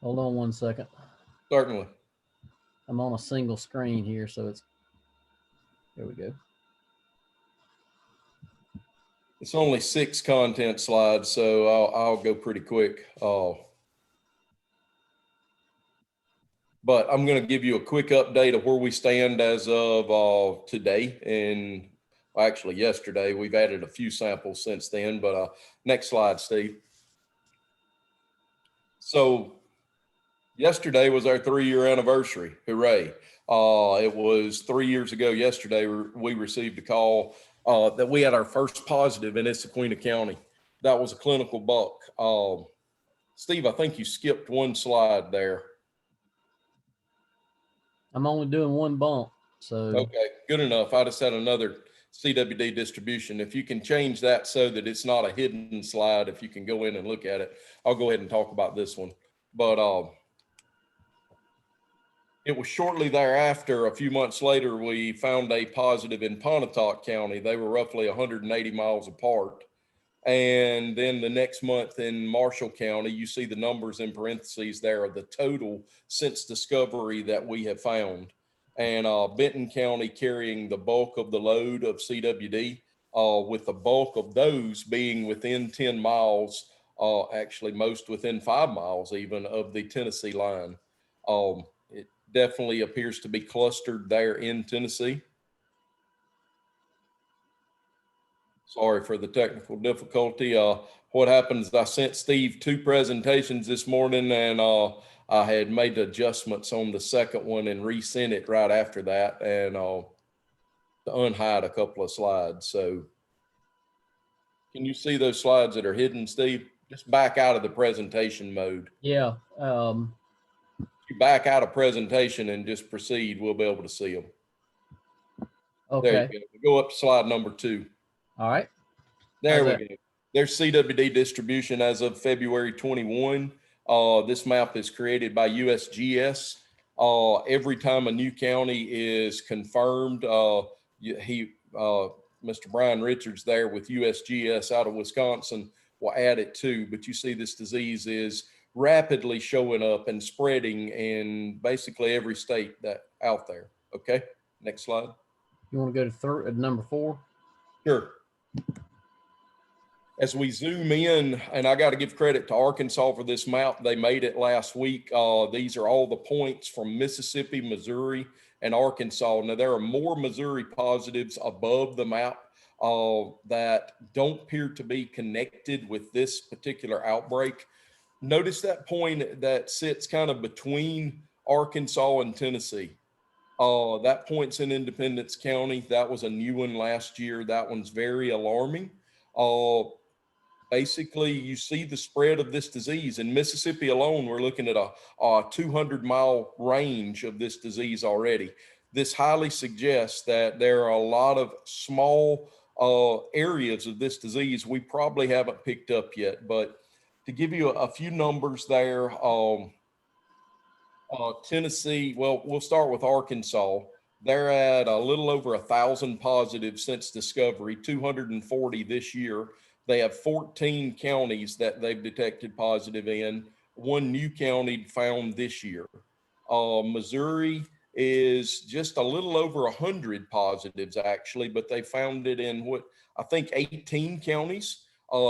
on one second. Certainly. I'm on a single screen here, so there we go. It's only 6 content slides, so I'll go pretty quick. But I'm going to give you a quick update of where we stand as of today. And actually yesterday, we've added a few samples since then, but next slide, Steve. So yesterday was our 3-year anniversary. Hooray. It was 3 years ago yesterday, we received a call that we had our first positive in Issaquah County. That was a clinical buck. Steve, I think you skipped one slide there. I'm only doing one bump, so. Okay, good enough. I just had another CWD distribution. If you can change that so that it's not a hidden slide, if you can go in and look at it, I'll go ahead and talk about this one. But it was shortly thereafter, a few months later, we found a positive in Pontotoc County. They were roughly 180 miles apart. And then the next month in Marshall County, you see the numbers in parentheses there of the total since discovery that we have found. And Benton County carrying the bulk of the load of CWD, with the bulk of those being within 10 miles, actually most within 5 miles even of the Tennessee line. It definitely appears to be clustered there in Tennessee. Sorry for the technical difficulty. What happened is I sent Steve 2 presentations this morning, and I had made adjustments on the second one and resent it right after that, and to unhide a couple of slides. So can you see those slides that are hidden, Steve? Just back out of the presentation mode. Yeah. If you back out of presentation and just proceed, we'll be able to see them. Okay. There you go. Go up to slide number 2. All right. There How's we that? go. There's CWD distribution as of February 21. This map is created by USGS. Every time a new county is confirmed, Mr. Brian Richards there with USGS out of Wisconsin will add it too. But you see this disease is rapidly showing up and spreading in basically every state that out there. Okay, next slide. You want to go to number 4? Sure. As we zoom in, and I got to give credit to Arkansas for this map. They made it last week. These are all the points from Mississippi, Missouri, and Arkansas. Now, there are more Missouri positives above the map that don't appear to be connected with this particular outbreak. Notice that point that sits kind of between Arkansas and Tennessee. That point's in Independence County. That was a new one last year. That one's very alarming. Basically, you see the spread of this disease. In Mississippi alone, we're looking at a 200-mile range of this disease already. This highly suggests that there are a lot of small areas of this disease we probably haven't picked up yet. But to give you a few numbers there, Tennessee, well, we'll start with Arkansas. They're at a little over 1,000 positives since discovery, 240 this year. They have 14 counties that they've detected positive in, one new county found this year. Missouri is just a little over 100 positives actually, but they found it in what I think 18 counties.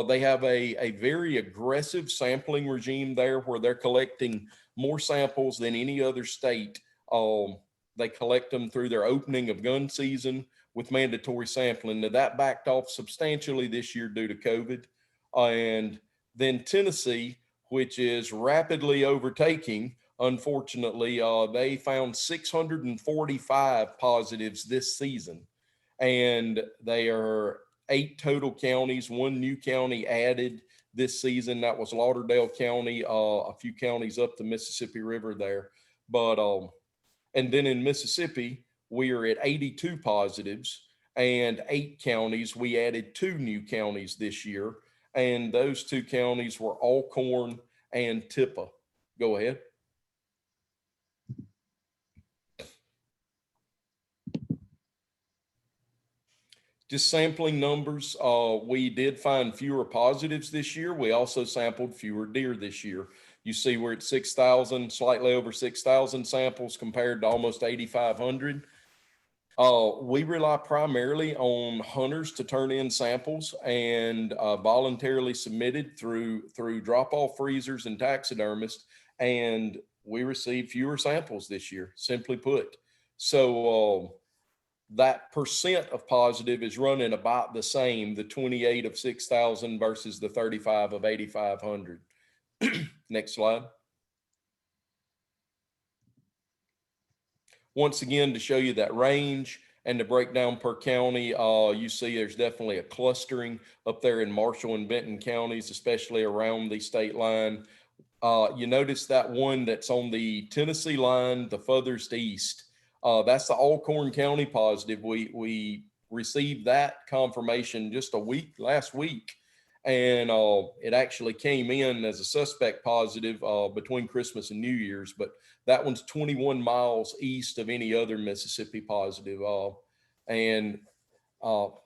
They have a very aggressive sampling regime there where they're collecting more samples than any other state. They collect them through their opening of gun season with mandatory sampling. Now that backed off substantially this year due to COVID. And then Tennessee, which is rapidly overtaking, unfortunately, they found 645 positives this season. And they are 8 total counties, 1 new county added this season. That was Lauderdale County, a few counties up the Mississippi River there. But, and then in Mississippi, we are at 82 positives and 8 counties. We added 2 new counties this year. And those 2 counties were Alcorn and Tippa. Go ahead. Just sampling numbers, we did find fewer positives this year. We also sampled fewer deer this year. You see we're at 6,000, slightly over 6,000 samples compared to almost 8,500. We rely primarily on hunters to turn in samples and voluntarily submitted through drop-off freezers and taxidermists, and we received fewer samples this year, simply put. So that percent of positive is running about the same, the 28 of 6,000 versus the 35 of 8,500. Next slide. Once again, to show you that range and the breakdown per county, you see there's definitely a clustering up there in Marshall and Benton counties, especially around the state line. You notice that one that's on the Tennessee line, the furthest east, that's the Alcorn County positive. We received that confirmation just last week, and it actually came in as a suspect positive between Christmas and New Year's, but that one's 21 miles east of any other Mississippi positive. And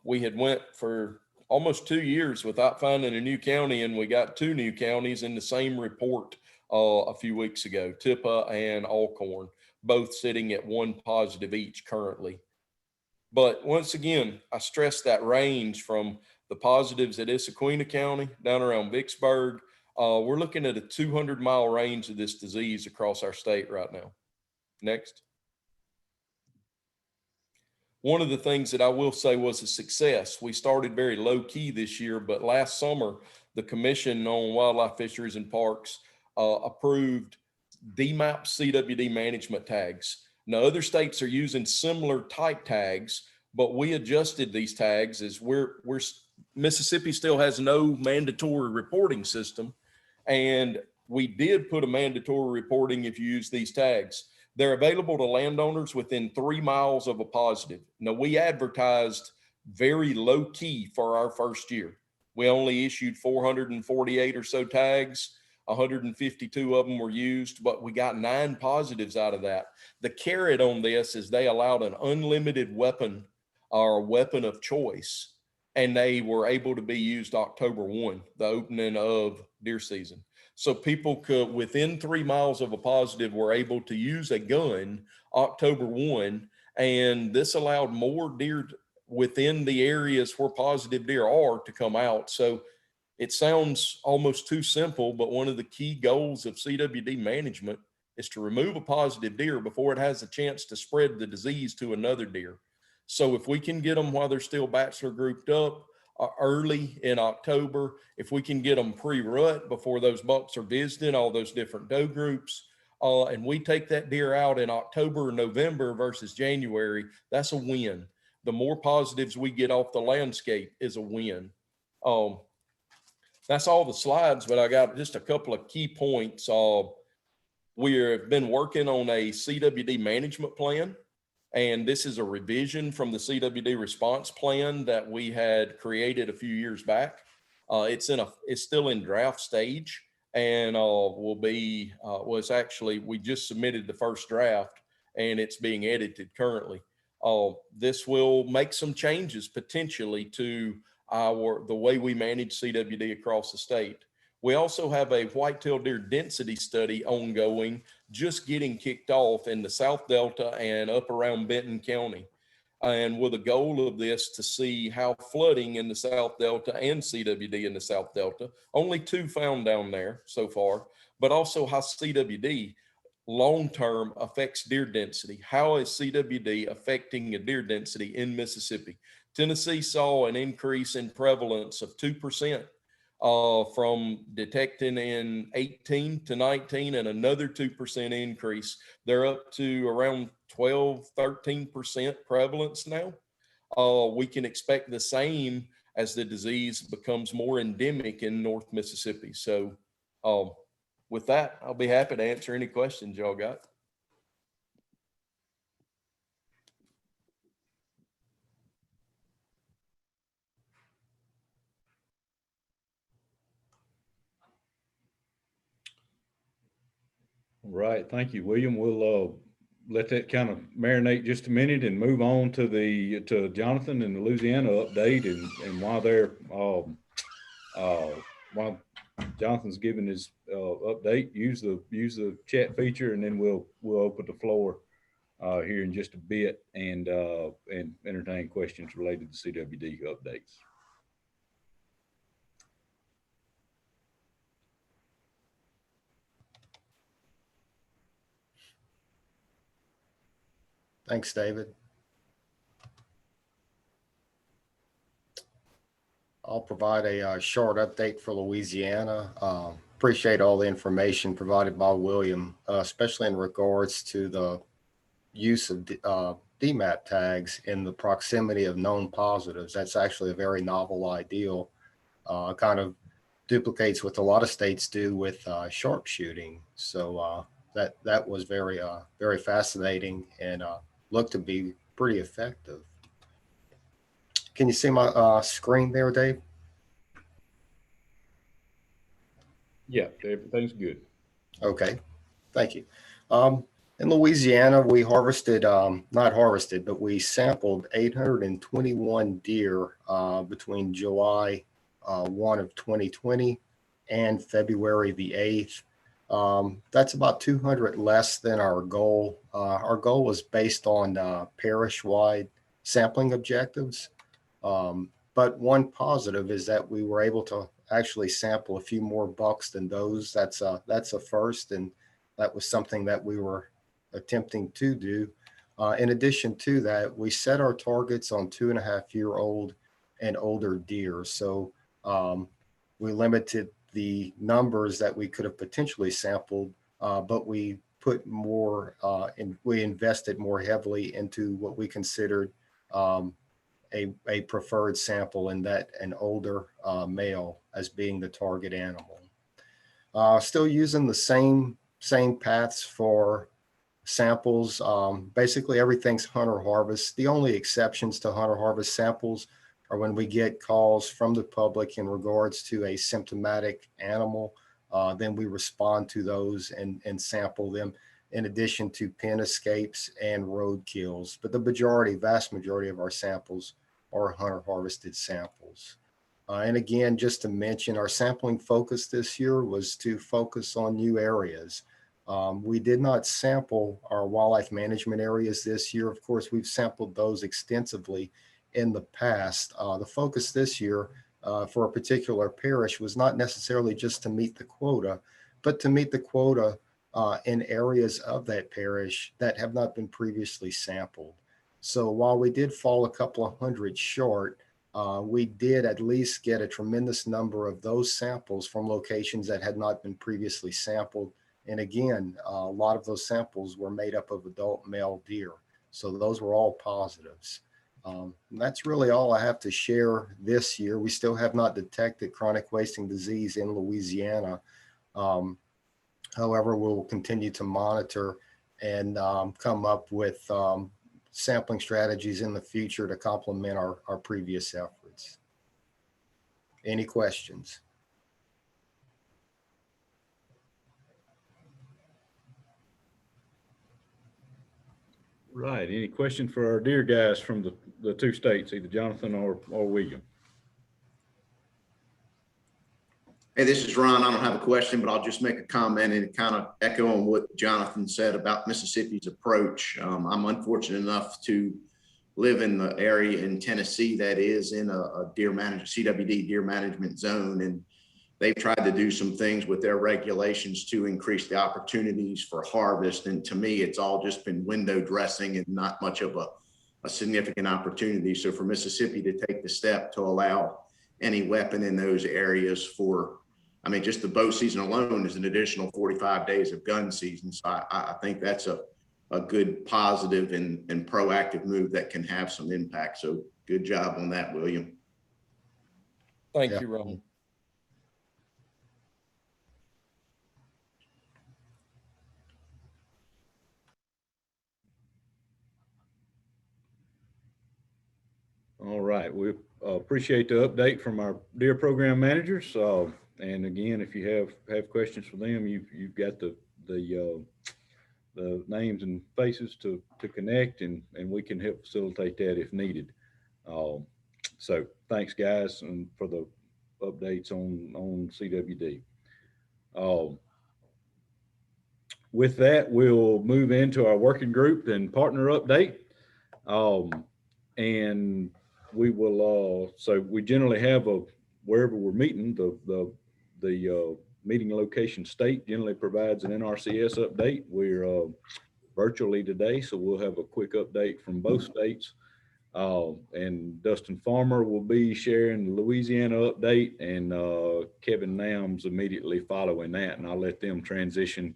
we had went for almost 2 years without finding a new county, and we got 2 new counties in the same report a few weeks ago, Tippa and Alcorn, both sitting at 1 positive each currently. But once again, I stress that range from the positives at Issaquena County down around Vicksburg. We're looking at a 200-mile range of this disease across our state right now. Next. One of the things that I will say was a success. We started very low key this year, but last summer, the Commission on Wildlife, Fisheries, and Parks approved DMAP CWD management tags. Now, other states are using similar type tags, but we adjusted these tags as Mississippi still has no mandatory reporting system. And we did put a mandatory reporting if you use these tags. They're available to landowners within 3 miles of a positive. Now, we advertised very low key for our first year. We only issued 448 or so tags. 152 of them were used, but we got 9 positives out of that. The carrot on this is they allowed an unlimited weapon or weapon of choice, and they were able to be used October 1, the opening of deer season. So people could, within 3 miles of a positive, were able to use a gun October 1, and this allowed more deer within the areas where positive deer are to come out. So it sounds almost too simple, but one of the key goals of CWD management is to remove a positive deer before it has a chance to spread the disease to another deer. So if we can get them while they're still bachelor grouped up early in October, if we can get them pre-rut before those bucks are visiting all those different doe groups, and we take that deer out in October or November versus January, that's a win. The more positives we get off the landscape is a win. That's all the slides, but I got just a couple of key points. We've been working on a CWD management plan, and this is a revision from the CWD response plan that we had created a few years back. It's still in draft stage, and we just submitted the first draft, and it's being edited currently. This will make some changes potentially to the way we manage CWD across the state. We also have a whitetail deer density study ongoing, just getting kicked off in the South Delta and up around Benton County. And with a goal of this to see how flooding in the South Delta and CWD in the South Delta, only 2 found down there so far, but also how CWD long-term affects deer density. How is CWD affecting a deer density in Mississippi? Tennessee saw an increase in prevalence of 2% from detecting in 18 to 19, and another 2% increase. They're up to around 12, 13% prevalence now. We can expect the same as the disease becomes more endemic in North Mississippi. So with that, I'll be happy to answer any questions y'all got. Right. Thank you, William. We'll let that kind of marinate just a minute and move on to Jonathan and the Louisiana update. And while Jonathan's giving his update, use the chat feature, and then we'll open the floor here in just a bit and entertain questions related to CWD updates. Thanks, David. I'll provide a short update for Louisiana. Appreciate all the information provided by William, especially in regards to the use of DMAP tags in the proximity of known positives. That's actually a very novel idea. Kind of duplicates what a lot of states do with sharpshooting. So that was very fascinating and looked to be pretty effective. Can you see my screen there, Dave? Yeah, everything's good. Okay, thank you. In Louisiana, we harvested, not harvested, but we sampled 821 deer between July 1 of 2020 and February the 8th. That's about 200 less than our goal. Our goal was based on parish-wide sampling objectives. But one positive is that we were able to actually sample a few more bucks than those. That's a first, and that was something that we were attempting to do. In addition to that, we set our targets on 2.5-year-old and older deer. So we limited the numbers that we could have potentially sampled, but we put more, we invested more heavily into what we considered a preferred sample, in that an older male as being the target animal. Still using the same paths for samples. Basically everything's hunter harvest. The only exceptions to hunter harvest samples are when we get calls from the public in regards to a symptomatic animal. Then we respond to those and sample them, in addition to pen escapes and road kills. But the vast majority of our samples are hunter harvested samples. And again, just to mention, our sampling focus this year was to focus on new areas. We did not sample our wildlife management areas this year. Of course, we've sampled those extensively in the past. The focus this year for a particular parish was not necessarily just to meet the quota, but to meet the quota in areas of that parish that have not been previously sampled. So while we did fall a couple of hundred short, we did at least get a tremendous number of those samples from locations that had not been previously sampled. And again, a lot of those samples were made up of adult male deer. So those were all positives. That's really all I have to share this year. We still have not detected chronic wasting disease in Louisiana. However, we'll continue to monitor and come up with sampling strategies in the future to complement our previous efforts. Any questions? Right. Any question for our dear guys from the 2 states, either Jonathan or William? Hey, this is Ron. I don't have a question, but I'll just make a comment and kind of echo on what Jonathan said about Mississippi's approach. I'm unfortunate enough to live in the area in Tennessee that is in a CWD deer management zone, and they've tried to do some things with their regulations to increase the opportunities for harvest. And to me, it's all just been window dressing and not much of a significant opportunity. So for Mississippi to take the step to allow any weapon in those areas for, I mean, just the bow season alone is an additional 45 days of gun season. So I think that's a good positive and proactive move that can have some impact. So good job on that, William. Thank Yeah. you, Ron. All right, we appreciate the update from our deer program managers. And again, if you have questions for them, you've got the names and faces to connect, and we can help facilitate that if needed. So thanks, guys, and for the updates on CWD. With that, we'll move into our working group and partner update. And we will, so we generally have wherever we're meeting, the meeting location state generally provides an NRCS update. We're virtually today, so we'll have a quick update from both states. And Dustin Farmer will be sharing the Louisiana update, and Kevin Nams immediately following that, and I'll let them transition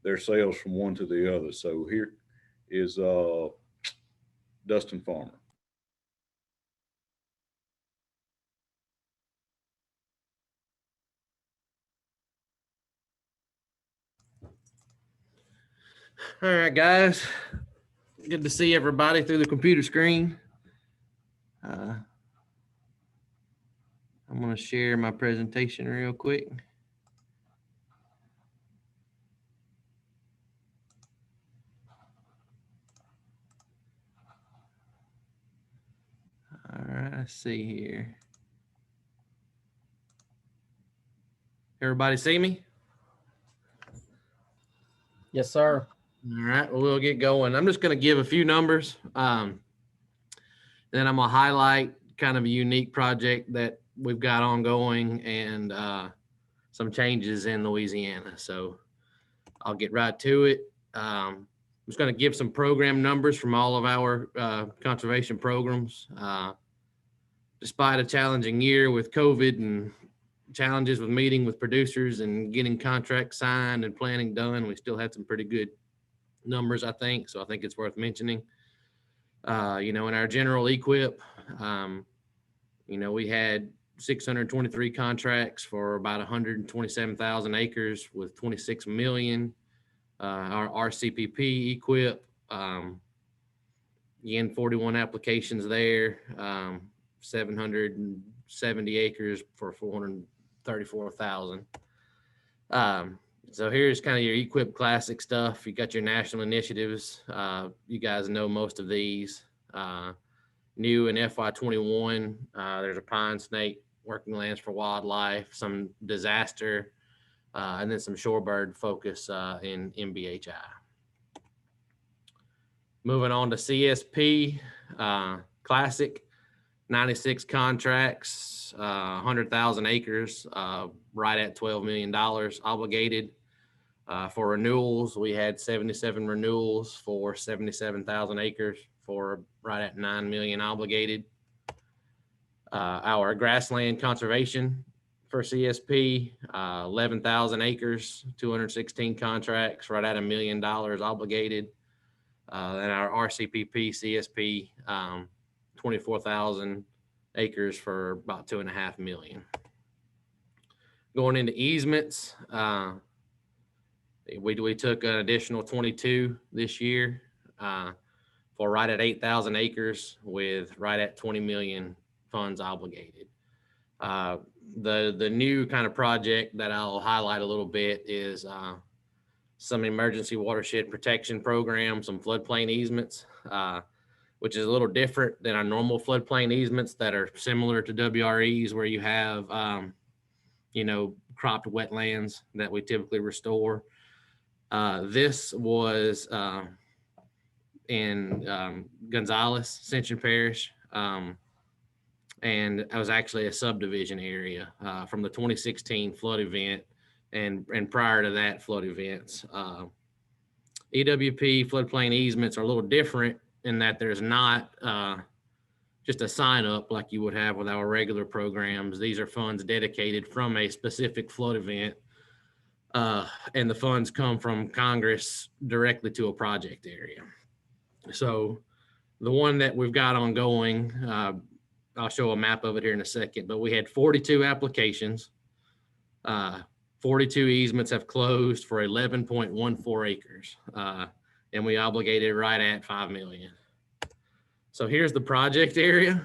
their sales from one to the other. So here is Dustin Farmer. All right, guys. Good to see everybody through the computer screen. I'm going to share my presentation real quick. All right, let's see here. Everybody see me? Yes, sir. All right, well, we'll get going. I'm just going to give a few numbers. Then I'm going to highlight kind of a unique project that we've got ongoing and some changes in Louisiana. So I'll get right to it. I'm just going to give some program numbers from all of our conservation programs. Despite a challenging year with COVID and challenges with meeting with producers and getting contracts signed and planning done, we still had some pretty good numbers, I think. So I think it's worth mentioning. In our general equip, we had 623 contracts for about 127,000 acres with 26 million. Our RCPP equip, again, 41 applications there, 770 acres for 434,000. So here's kind of your equip classic stuff. You got your national initiatives. You guys know most of these. New in FY21, there's a pine snake, working lands for wildlife, some disaster, and then some shorebird focus in MBHI. Moving on to CSP, classic, 96 contracts, 100,000 acres, right at $12 million obligated. For renewals, we had 77 renewals for 77,000 acres for right at 9 million obligated. Our grassland conservation for CSP, 11,000 acres, 216 contracts, right at $1 million obligated. And our RCPP CSP, 24,000 acres for about 2.5 million. Going into easements, we took an additional 22 this year for right at 8,000 acres with right at 20 million funds obligated. The new kind of project that I'll highlight a little bit is some emergency watershed protection programs, some floodplain easements, which is a little different than our normal floodplain easements that are similar to WREs, where you have, cropped wetlands that we typically restore. This was in Gonzales, Ascension Parish. And it was actually a subdivision area from the 2016 flood event and prior to that flood events. EWP floodplain easements are a little different in that there's not just a sign up like you would have with our regular programs. These are funds dedicated from a specific flood event, and the funds come from Congress directly to a project area. So the one that we've got ongoing, I'll show a map of it here in a second, but we had 42 applications. 42 easements have closed for 11.14 acres, and we obligated right at 5 million. So here's the project area.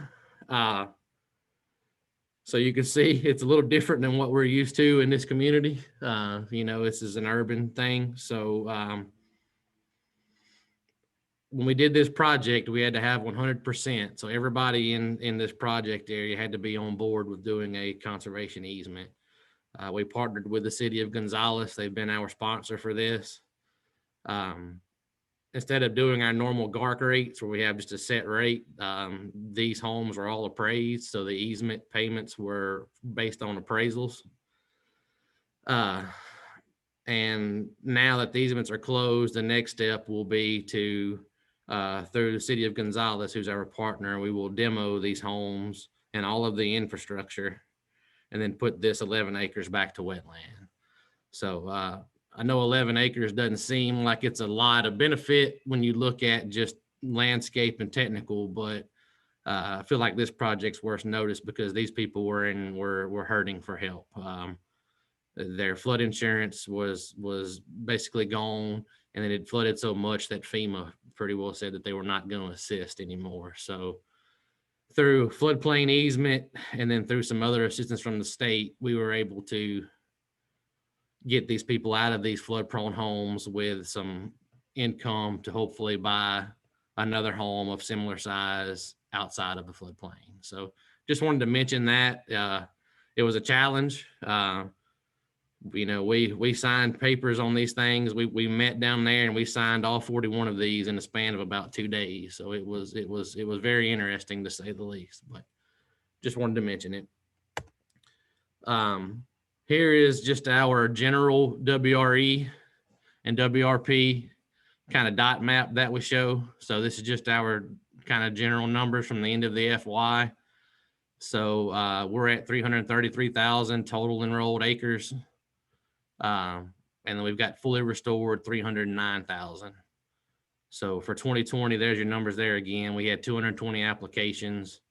So you can see it's a little different than what we're used to in this community. This is an urban thing. So when we did this project, we had to have 100%. So everybody in this project area had to be on board with doing a conservation easement. We partnered with the city of Gonzales. They've been our sponsor for this. Instead of doing our normal GARC rates where we have just a set rate, these homes are all appraised. So the easement payments were based on appraisals. And now that the easements are closed, the next step will be to, through the city of Gonzales, who's our partner, we will demo these homes and all of the infrastructure and then put this 11 acres back to wetland. So I know 11 acres doesn't seem like it's a lot of benefit when you look at just landscape and technical, but I feel like this project's worth notice because these people were hurting for help. Their flood insurance was basically gone, and then it flooded so much that FEMA pretty well said that they were not going to assist anymore. So through floodplain easement and then through some other assistance from the state, we were able to get these people out of these flood prone homes with some income to hopefully buy another home of similar size outside of the floodplain. So just wanted to mention that it was a challenge. We signed papers on these things. We met down there and we signed all 41 of these in the span of about 2 days. So it was very interesting to say the least, but just wanted to mention it. Here is just our general WRE and WRP kind of dot map that we show. So this is just our kind of general numbers from the end of the FY. So we're at 333,000 total enrolled acres. And then we've got fully restored 309,000. So for 2020, there's your numbers there again. We had 220 applications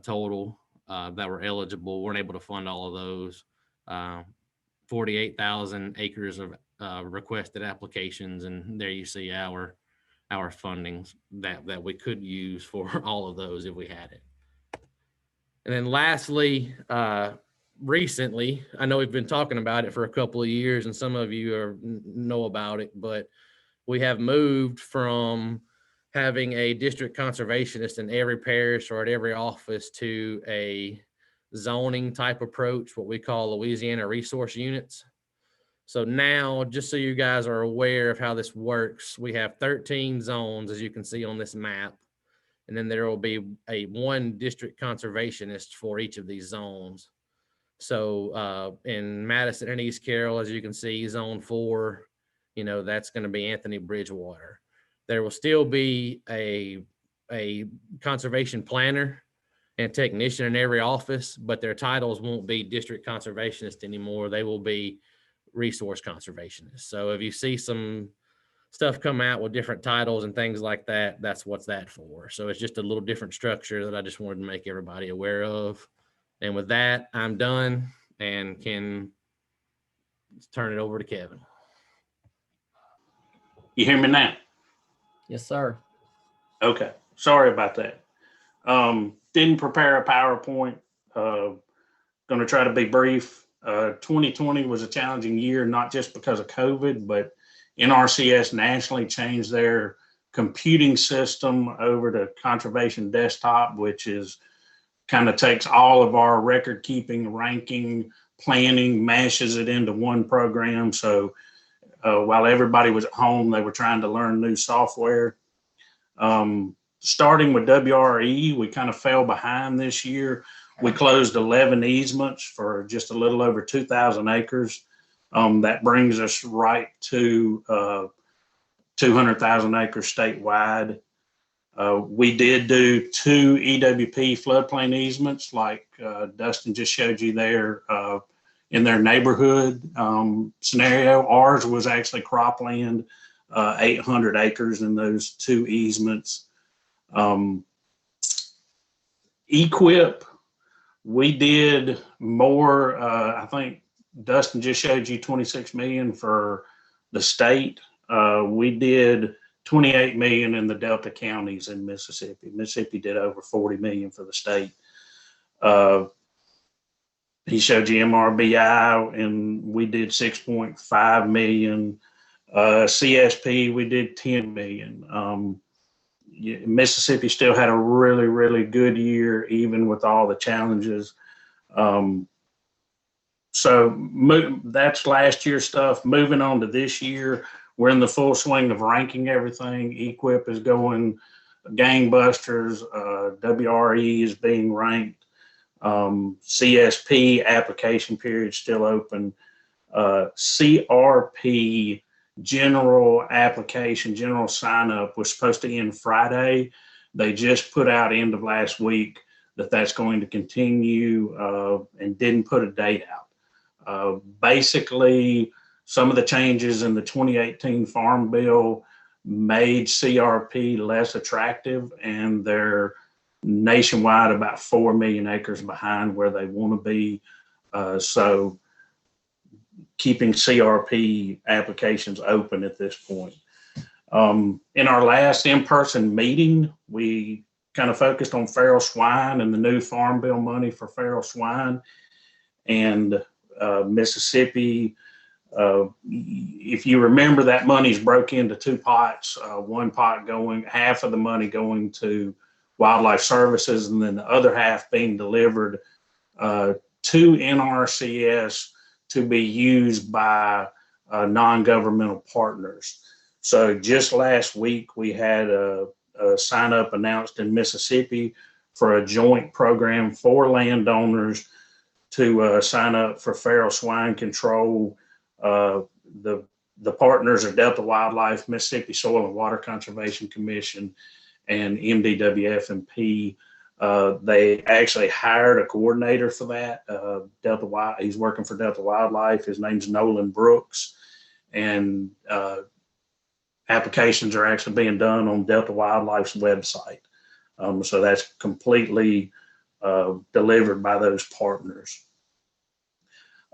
total that were eligible. We weren't able to fund all of those. 48,000 acres of requested applications, and there you see our fundings that we could use for all of those if we had it. And then lastly, recently, I know we've been talking about it for a couple of years, and some of you know about it, but we have moved from having a district conservationist in every parish or at every office to a zoning type approach, what we call Louisiana resource units. So now, just so you guys are aware of how this works, we have 13 zones, as you can see on this map. And then there will be one district conservationist for each of these zones. So in Madison and East Carroll, as you can see, zone 4, that's going to be Anthony Bridgewater. There will still be a conservation planner and technician in every office, but their titles won't be district conservationist anymore. They will be resource conservationist. So if you see some stuff come out with different titles and things like that, that's what's that for. So it's just a little different structure that I just wanted to make everybody aware of. And with that, I'm done and can turn it over to Kevin. You hear me now? Yes, sir. Okay. Sorry about that. Didn't prepare a PowerPoint. Going to try to be brief. 2020 was a challenging year, not just because of COVID, but NRCS nationally changed their computing system over to Conservation Desktop, which is kind of takes all of our record keeping, ranking, planning mashes it into one program. So while everybody was at home, they were trying to learn new software. Starting with WRE, we kind of fell behind this year. We closed 11 easements for just a little over 2,000 acres. That brings us right to 200,000 acres statewide. We did do 2 EWP floodplain easements like Dustin just showed you there in their neighborhood scenario. Ours was actually cropland, 800 acres in those 2 easements. Equip, we did more, I think Dustin just showed you 26 million for the state. We did 28 million in the Delta counties in Mississippi. Mississippi did over 40 million for the state. He showed you MRBI, and we did 6.5 million. CSP, we did 10 million. Mississippi still had a really, really good year, even with all the challenges. So that's last year's stuff. Moving on to this year, we're in the full swing of ranking everything. EQIP is going gangbusters. WRE is being ranked. CSP application period still open. CRP general application, general sign up was supposed to end Friday. They just put out end of last week that that's going to continue and didn't put a date out. Basically, some of the changes in the 2018 Farm Bill made CRP less attractive, and they're nationwide about 4 million acres behind where they want to be. So keeping CRP applications open at this point. In our last in-person meeting, we kind of focused on feral swine and the new Farm Bill money for feral swine. And Mississippi, if you remember, that money's broke into 2 pots, one pot going, half of the money going to wildlife services, and then the other half being delivered to NRCS to be used by non-governmental partners. So just last week, we had a sign up announced in Mississippi for a joint program for landowners to sign up for feral swine control. The partners are Delta Wildlife, Mississippi Soil and Water Conservation Commission, and MDWF&P. They actually hired a coordinator for that. He's working for Delta Wildlife. His name's Nolan Brooks, and applications are actually being done on Delta Wildlife's website. So that's completely delivered by those partners.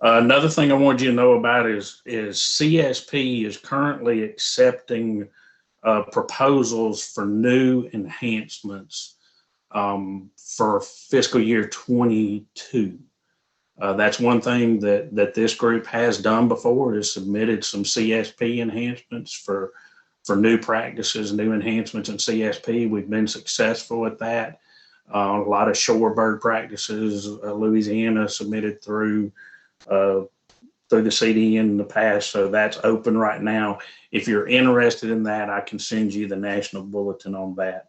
Another thing I wanted you to know about is CSP is currently accepting proposals for new enhancements for fiscal year 22. That's one thing that this group has done before, is submitted some CSP enhancements for new practices, new enhancements in CSP. We've been successful at that. A lot of shorebird practices, Louisiana submitted through the CDN in the past, so that's open right now. If you're interested in that, I can send you the national bulletin on that.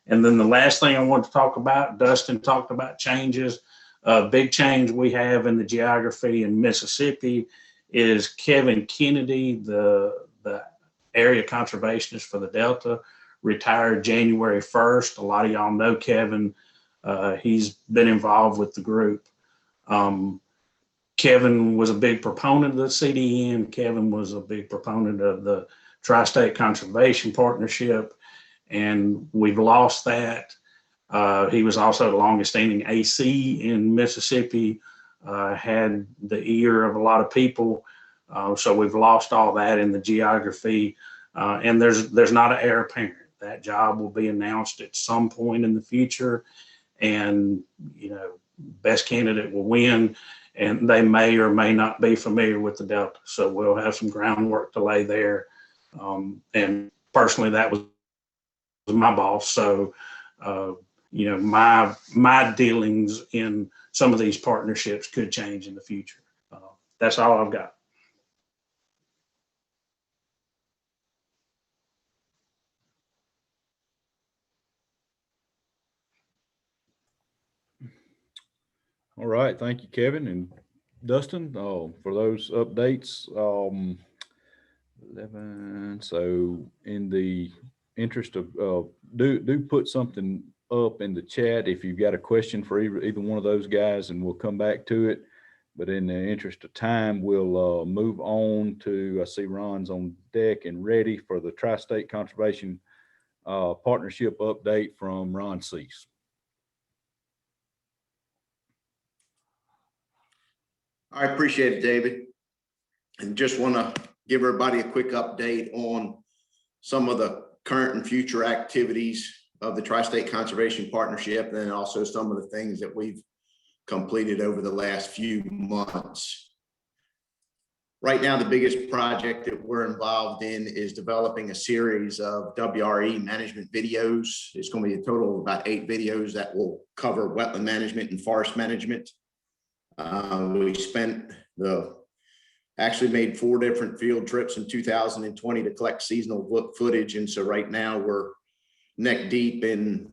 And then the last thing I want to talk about, Dustin talked about changes. A big change we have in the geography in Mississippi is Kevin Kennedy, the area conservationist for the Delta, retired January 1st. A lot of y'all know Kevin. He's been involved with the group. Kevin was a big proponent of the CDN. Kevin was a big proponent of the Tri-State Conservation Partnership, and we've lost that. He was also the longest standing AC in Mississippi, had the ear of a lot of people. So we've lost all that in the geography, and there's not an heir apparent. That job will be announced at some point in the future, and best candidate will win. And they may or may not be familiar with the Delta. So we'll have some groundwork to lay there. And personally, that was my boss. So, my dealings in some of these partnerships could change in the future. That's all I've got. All right, thank you, Kevin and Dustin, for those updates. 11. So in the interest of, do put something up in the chat if you've got a question for either one of those guys, and we'll come back to it. But in the interest of time, we'll move on to, I see Ron's on deck and ready for the Tri-State Conservation Partnership update from Ron Cease. I appreciate it, David. And just want to give everybody a quick update on some of the current and future activities of the Tri-State Conservation Partnership, and then also some of the things that we've completed over the last few months. Right now, the biggest project that we're involved in is developing a series of WRE management videos. It's going to be a total of about 8 videos that will cover wetland management and forest management. Actually made 4 different field trips in 2020 to collect seasonal footage. And so right now we're neck deep in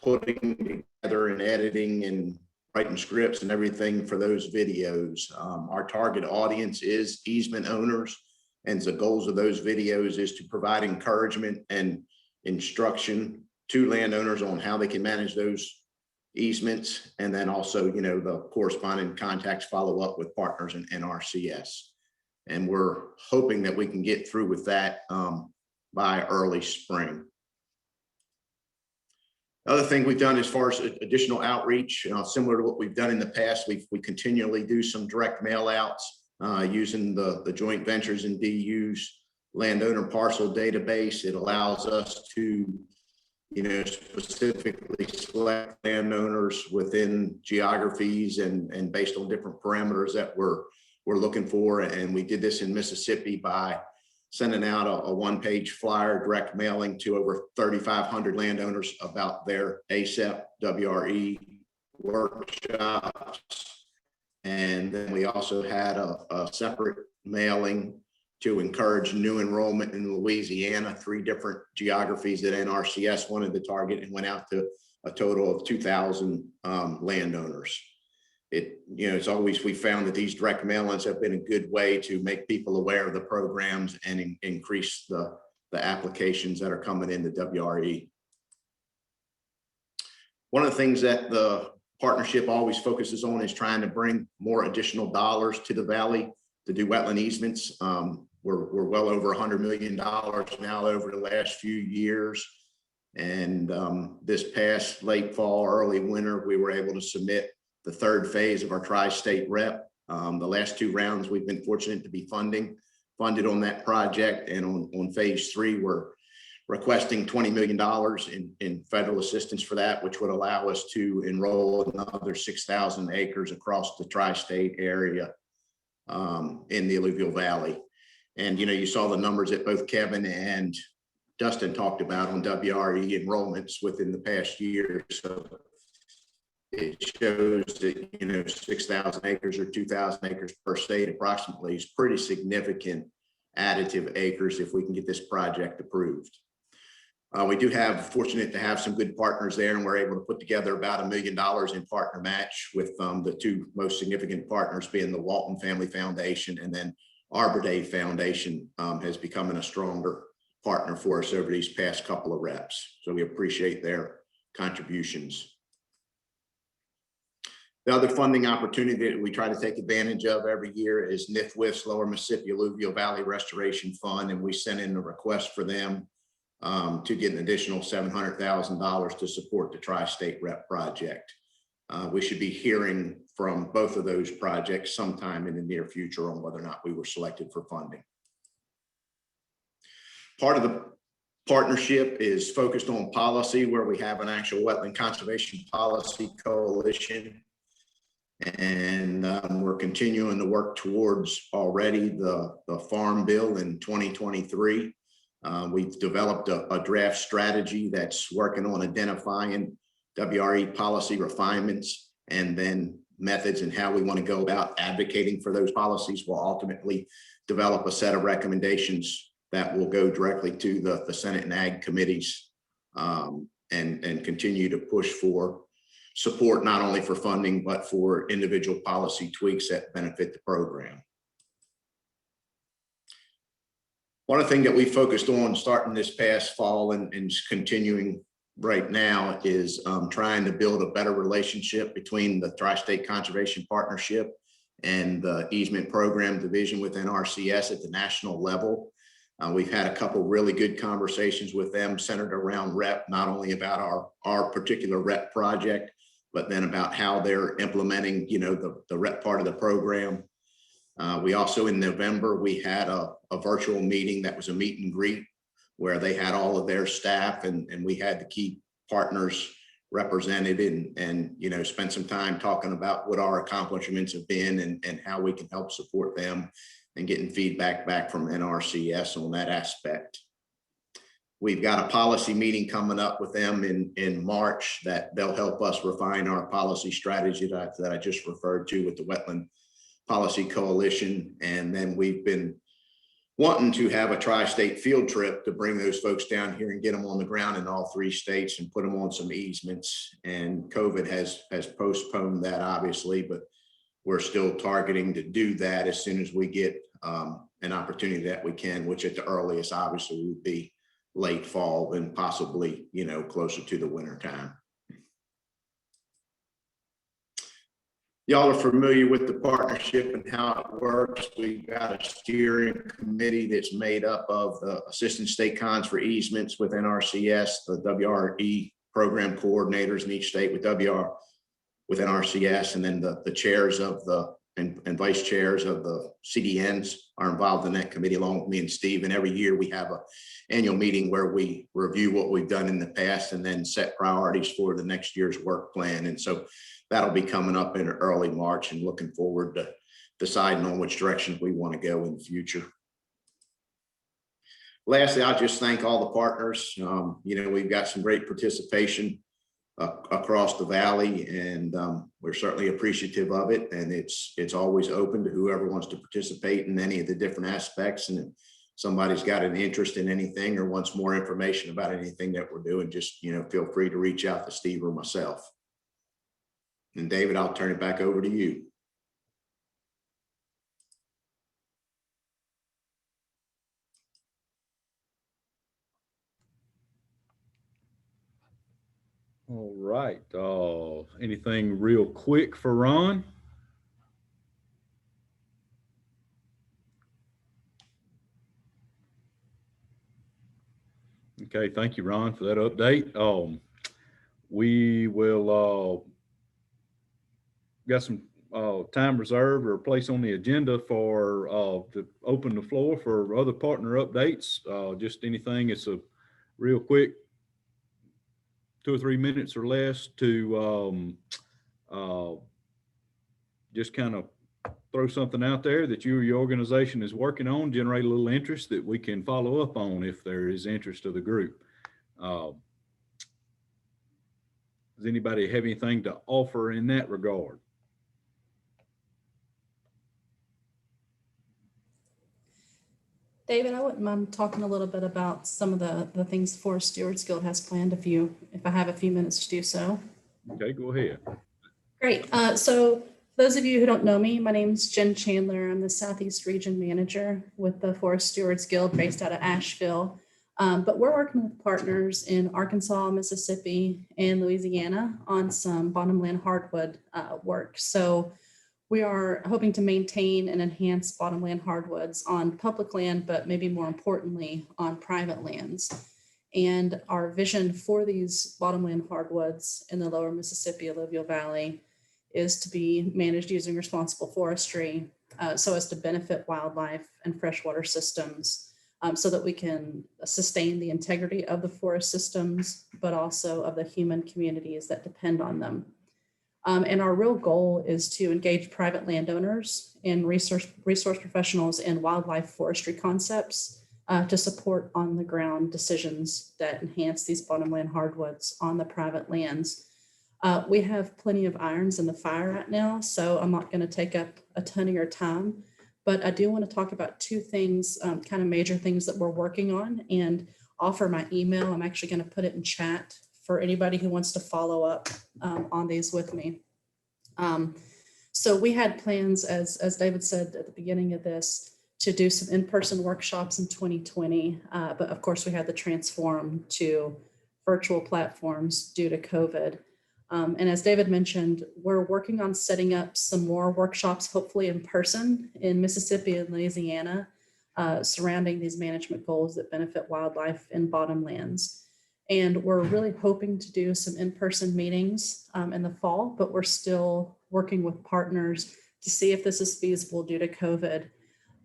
putting together and editing and writing scripts and everything for those videos. Our target audience is easement owners. And the goals of those videos is to provide encouragement and instruction to landowners on how they can manage those easements, and then also, the corresponding contacts follow up with partners in NRCS. And we're hoping that we can get through with that by early spring. Other thing we've done as far as additional outreach, similar to what we've done in the past, we continually do some direct mail outs using the joint ventures and DUs landowner parcel database. It allows us to specifically select landowners within geographies and based on different parameters that we're looking for. And we did this in Mississippi by sending out a 1-page flyer direct mailing to over 3,500 landowners about their ASEP WRE workshops. And then we also had a separate mailing to encourage new enrollment in Louisiana, 3 different geographies that NRCS wanted to target, and went out to a total of 2,000 landowners. It's always, we found that these direct mailings have been a good way to make people aware of the programs and increase the applications that are coming into WRE. One of the things that the partnership always focuses on is trying to bring more additional dollars to the valley to do wetland easements. We're well over $100 million now over the last few years. And this past late fall, early winter, we were able to submit the 3rd phase of our tri-state rep. The last 2 rounds, we've been fortunate to be funded on that project. And on phase 3, we're requesting $20 million in federal assistance for that, which would allow us to enroll another 6,000 acres across the tri-state area in the alluvial valley. And, you saw the numbers that both Kevin and Dustin talked about on WRE enrollments within the past year. So it shows that, 6,000 acres or 2,000 acres per state approximately is pretty significant additive acres if we can get this project approved. We do fortunate to have some good partners there, and we're able to put together about $1 million in partner match with the 2 most significant partners being the Walton Family Foundation, and then Arbor Day Foundation has become a stronger partner for us over these past couple of reps. So we appreciate their contributions. The other funding opportunity that we try to take advantage of every year is NIFWIF's Lower Mississippi Alluvial Valley Restoration Fund, and we sent in a request for them to get an additional $700,000 to support the Tri-State Rep project. We should be hearing from both of those projects sometime in the near future on whether or not we were selected for funding. Part of the partnership is focused on policy, where we have an actual wetland conservation policy coalition. And we're continuing to work towards already the Farm Bill in 2023. We've developed a draft strategy that's working on identifying WRE policy refinements and then methods and how we want to go about advocating for those policies. We'll ultimately develop a set of recommendations that will go directly to the Senate and Ag committees, and continue to push for support, not only for funding, but for individual policy tweaks that benefit the program. One of the things that we focused on starting this past fall and continuing right now is trying to build a better relationship between the Tri-State Conservation Partnership and the Easement Program Division within RCS at the national level. We've had a couple really good conversations with them centered around REP, not only about our particular REP project, but then about how they're implementing, the REP part of the program. We also, in November, we had a virtual meeting that was a meet and greet where they had all of their staff and we had the key partners represented and spent some time talking about what our accomplishments have been and how we can help support them and getting feedback back from NRCS on that aspect. We've got a policy meeting coming up with them in March that they'll help us refine our policy strategy that I just referred to with the Wetland Policy Coalition. And then we've been wanting to have a tri-state field trip to bring those folks down here and get them on the ground in all 3 states and put them on some easements. And COVID has postponed that, obviously, but we're still targeting to do that as soon as we get an opportunity that we can, which at the earliest obviously would be late fall and possibly, closer to the winter time. Y'all are familiar with the partnership and how it works. We've got a steering committee that's made up of the assistant state cons for easements within RCS, the WRE program coordinators in each state with within RCS, and then the chairs of and vice chairs of the CDNs are involved in that committee along with me and Steve. And every year we have an annual meeting where we review what we've done in the past and then set priorities for the next year's work plan. And so that'll be coming up in early March and looking forward to deciding on which direction we want to go in the future. Lastly, I'll just thank all the partners. We've got some great participation across the valley, and we're certainly appreciative of it. And it's always open to whoever wants to participate in any of the different aspects. And if somebody's got an interest in anything or wants more information about anything that we're doing, just feel free to reach out to Steve or myself. And David, I'll turn it back over to you. All right. Anything real quick for Ron? Okay, thank you, Ron, for that update. We will got some time reserved or place on the agenda for to open the floor for other partner updates. Just anything. It's a real quick 2 or 3 minutes or less to just kind of throw something out there that you or your organization is working on, generate a little interest that we can follow up on if there is interest of the group. Does anybody have anything to offer in that regard? David, I wouldn't mind talking a little bit about some of the things Forest Stewards Guild has planned if I have a few minutes to do so. Okay, go ahead. Great. So those of you who don't know me, my name's Jen Chandler. I'm the Southeast Region Manager with the Forest Stewards Guild based out of Asheville. But we're working with partners in Arkansas, Mississippi, and Louisiana on some bottomland hardwood work. So we are hoping to maintain and enhance bottomland hardwoods on public land, but maybe more importantly, on private lands. And our vision for these bottomland hardwoods in the lower Mississippi alluvial valley is to be managed using responsible forestry so as to benefit wildlife and freshwater systems so that we can sustain the integrity of the forest systems, but also of the human communities that depend on them. And our real goal is to engage private landowners and resource professionals in wildlife forestry concepts to support on the ground decisions that enhance these bottomland hardwoods on the private lands. We have plenty of irons in the fire right now, so I'm not going to take up a ton of your time, but I do want to talk about two things, kind of major things that we're working on, and offer my email. I'm actually going to put it in chat for anybody who wants to follow up on these with me. So we had plans, as David said at the beginning of this, to do some in-person workshops in 2020, but of course we had to transform to virtual platforms due to COVID. And as David mentioned, we're working on setting up some more workshops, hopefully in person in Mississippi and Louisiana, surrounding these management goals that benefit wildlife in bottomlands. And we're really hoping to do some in-person meetings in the fall, but we're still working with partners to see if this is feasible due to COVID.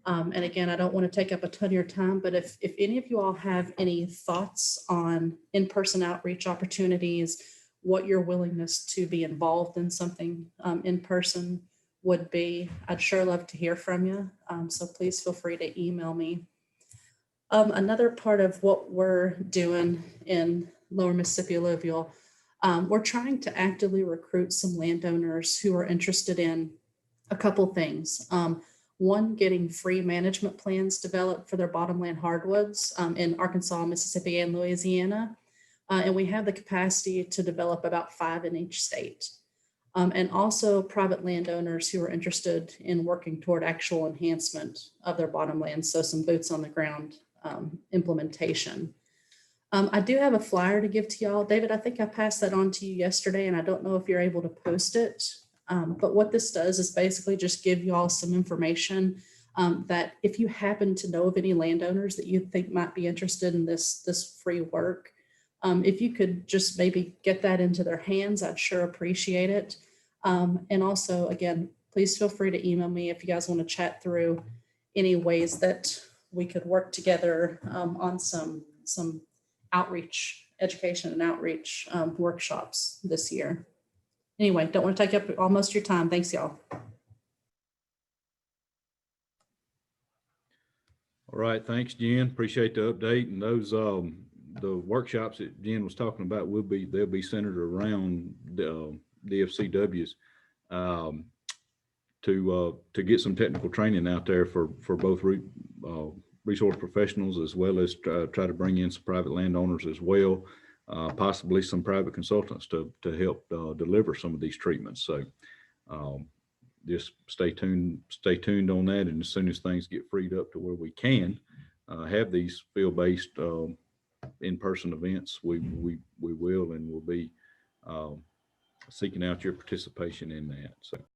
And again, I don't want to take up a ton of your time, but if any of you all have any thoughts on in-person outreach opportunities, what your willingness to be involved in something in person would be, I'd sure love to hear from you. So please feel free to email me. Another part of what we're doing in Lower Mississippi Alluvial, we're trying to actively recruit some landowners who are interested in a couple things. One, getting free management plans developed for their bottomland hardwoods in Arkansas, Mississippi, and Louisiana. And we have the capacity to develop about 5 in each state. And also private landowners who are interested in working toward actual enhancement of their bottomlands. So some boots on the ground implementation. I do have a flyer to give to y'all. David, I think I passed that on to you yesterday, and I don't know if you're able to post it. But what this does is basically just give you all some information that if you happen to know of any landowners that you think might be interested in this free work, if you could just maybe get that into their hands, I'd sure appreciate it. And also, again, please feel free to email me if you guys want to chat through any ways that we could work together on some outreach, education and outreach workshops this year. Anyway, don't want to take up almost your time. Thanks, y'all. All right, thanks, Jen. Appreciate the update. And those the workshops that Jen was talking about they'll be centered around the DFCWs to get some technical training out there for both resource professionals, as well as try to bring in some private landowners as well, possibly some private consultants to help deliver some of these treatments. So just stay tuned on that. And as soon as things get freed up to where we can have these field-based in-person events, we will, and we'll be seeking out your participation in that. So